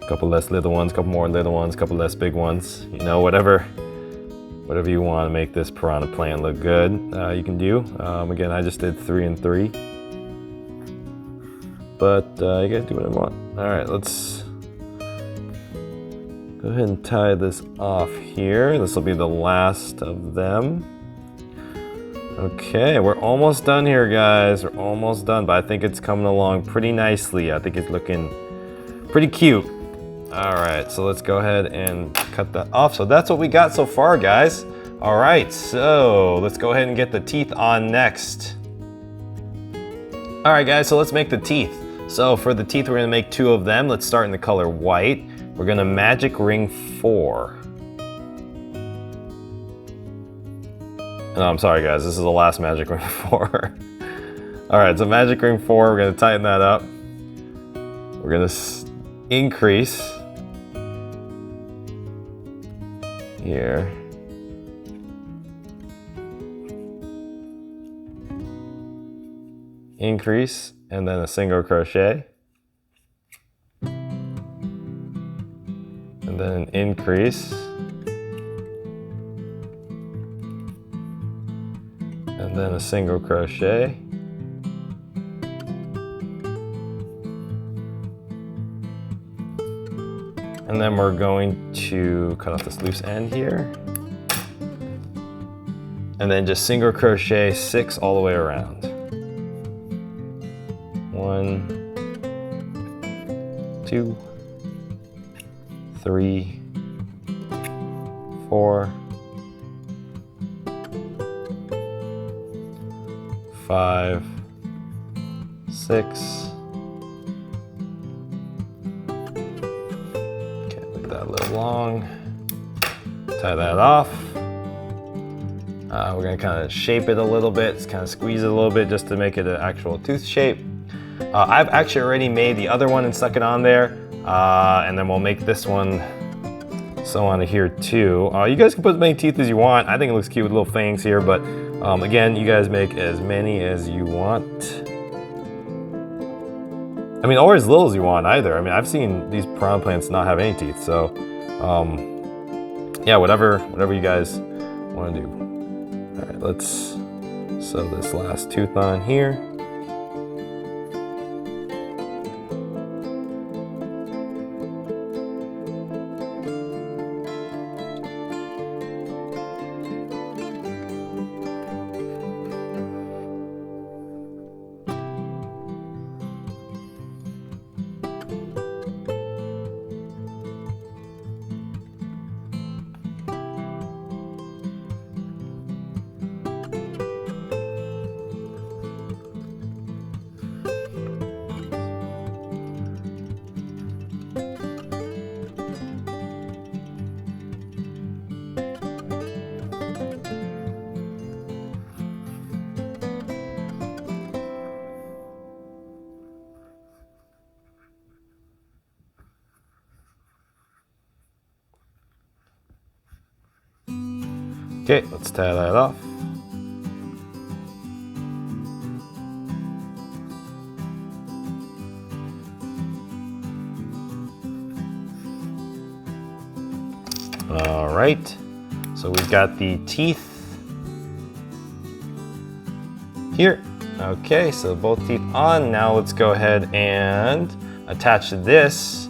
a couple less little ones, a couple more little ones, a couple less big ones, you know, whatever you want to make this piranha plant look good, you can do. Again, I just did 3 and 3. But you guys do whatever you want. All right, let's go ahead and tie this off here. This will be the last of them. Okay, we're almost done here, guys. We're almost done, but I think it's coming along pretty nicely. I think it's looking pretty cute. All right, so let's go ahead and cut that off. So that's what we got so far, guys. All right, so let's go ahead and get the teeth on next. All right, guys, so let's make the teeth. So for the teeth, we're gonna make 2 of them. Let's start in the color white. We're gonna magic ring 4. No, I'm sorry, guys, this is the last magic ring 4. All right, so magic ring 4, we're gonna tighten that up. We're gonna increase here. Increase, and then a single crochet. And then an increase. And then a single crochet. And then we're going to cut off this loose end here. And then just single crochet 6 all the way around. 1, 2, 3, 4, 5, 6. Okay, make that a little long. Tie that off. We're gonna kind of shape it a little bit, kind of squeeze it a little bit just to make it an actual tooth shape. I've actually already made the other one and stuck it on there, and then we'll make this one sew on here too. You guys can put as many teeth as you want. I think it looks cute with little fangs here, but again, you guys make as many as you want. I mean, or as little as you want either. I mean, I've seen these piranha plants not have any teeth, so yeah, whatever you guys want to do. All right, let's sew this last tooth on here. Okay, let's tie that off. All right, so we've got the teeth here. Okay, so both teeth on. Now let's go ahead and attach this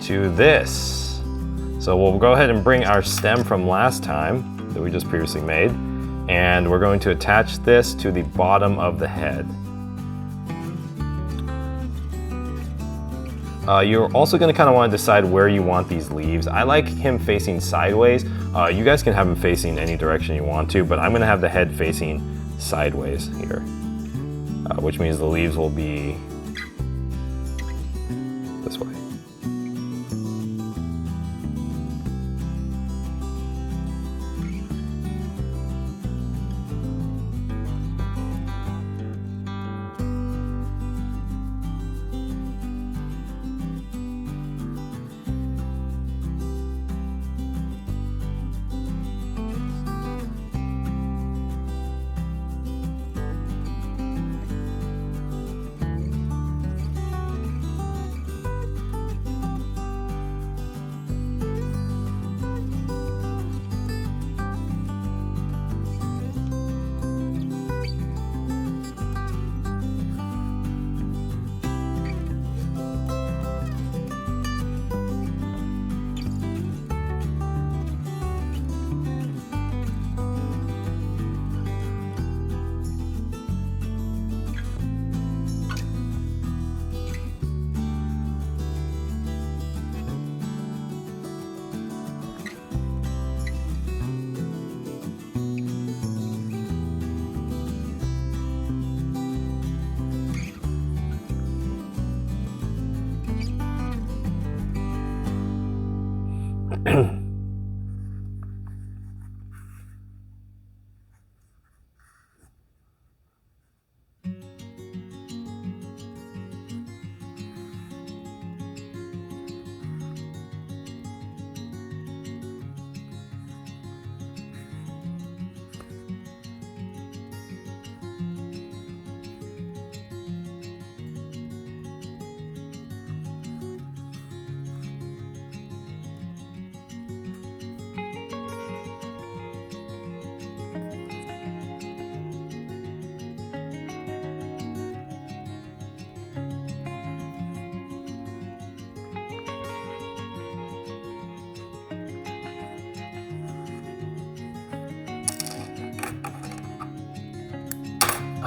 to this. So we'll go ahead and bring our stem from last time that we just previously made, and we're going to attach this to the bottom of the head. You're also going to kind of want to decide where you want these leaves. I like him facing sideways. You guys can have him facing any direction you want to, but I'm going to have the head facing sideways here, which means the leaves will be this way.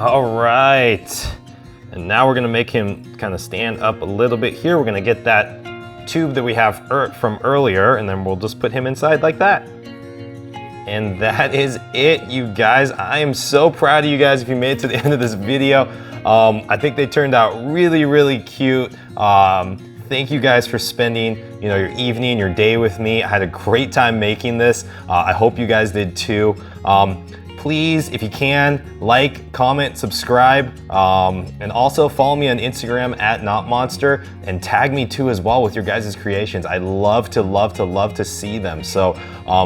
All right, and now we're gonna make him kind of stand up a little bit here. We're gonna get that tube that we have from earlier, and then we'll just put him inside like that. And that is it, you guys. I am so proud of you guys if you made it to the end of this video. I think they turned out really, really cute. Thank you guys for spending, your evening, your day with me. I had a great time making this. I hope you guys did too. Please, if you can, like, comment, subscribe, and also follow me on Instagram at Knotmonster, and tag me too as well with your guys' creations. I'd love to see them. So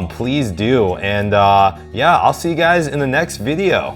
please do. And yeah, I'll see you guys in the next video.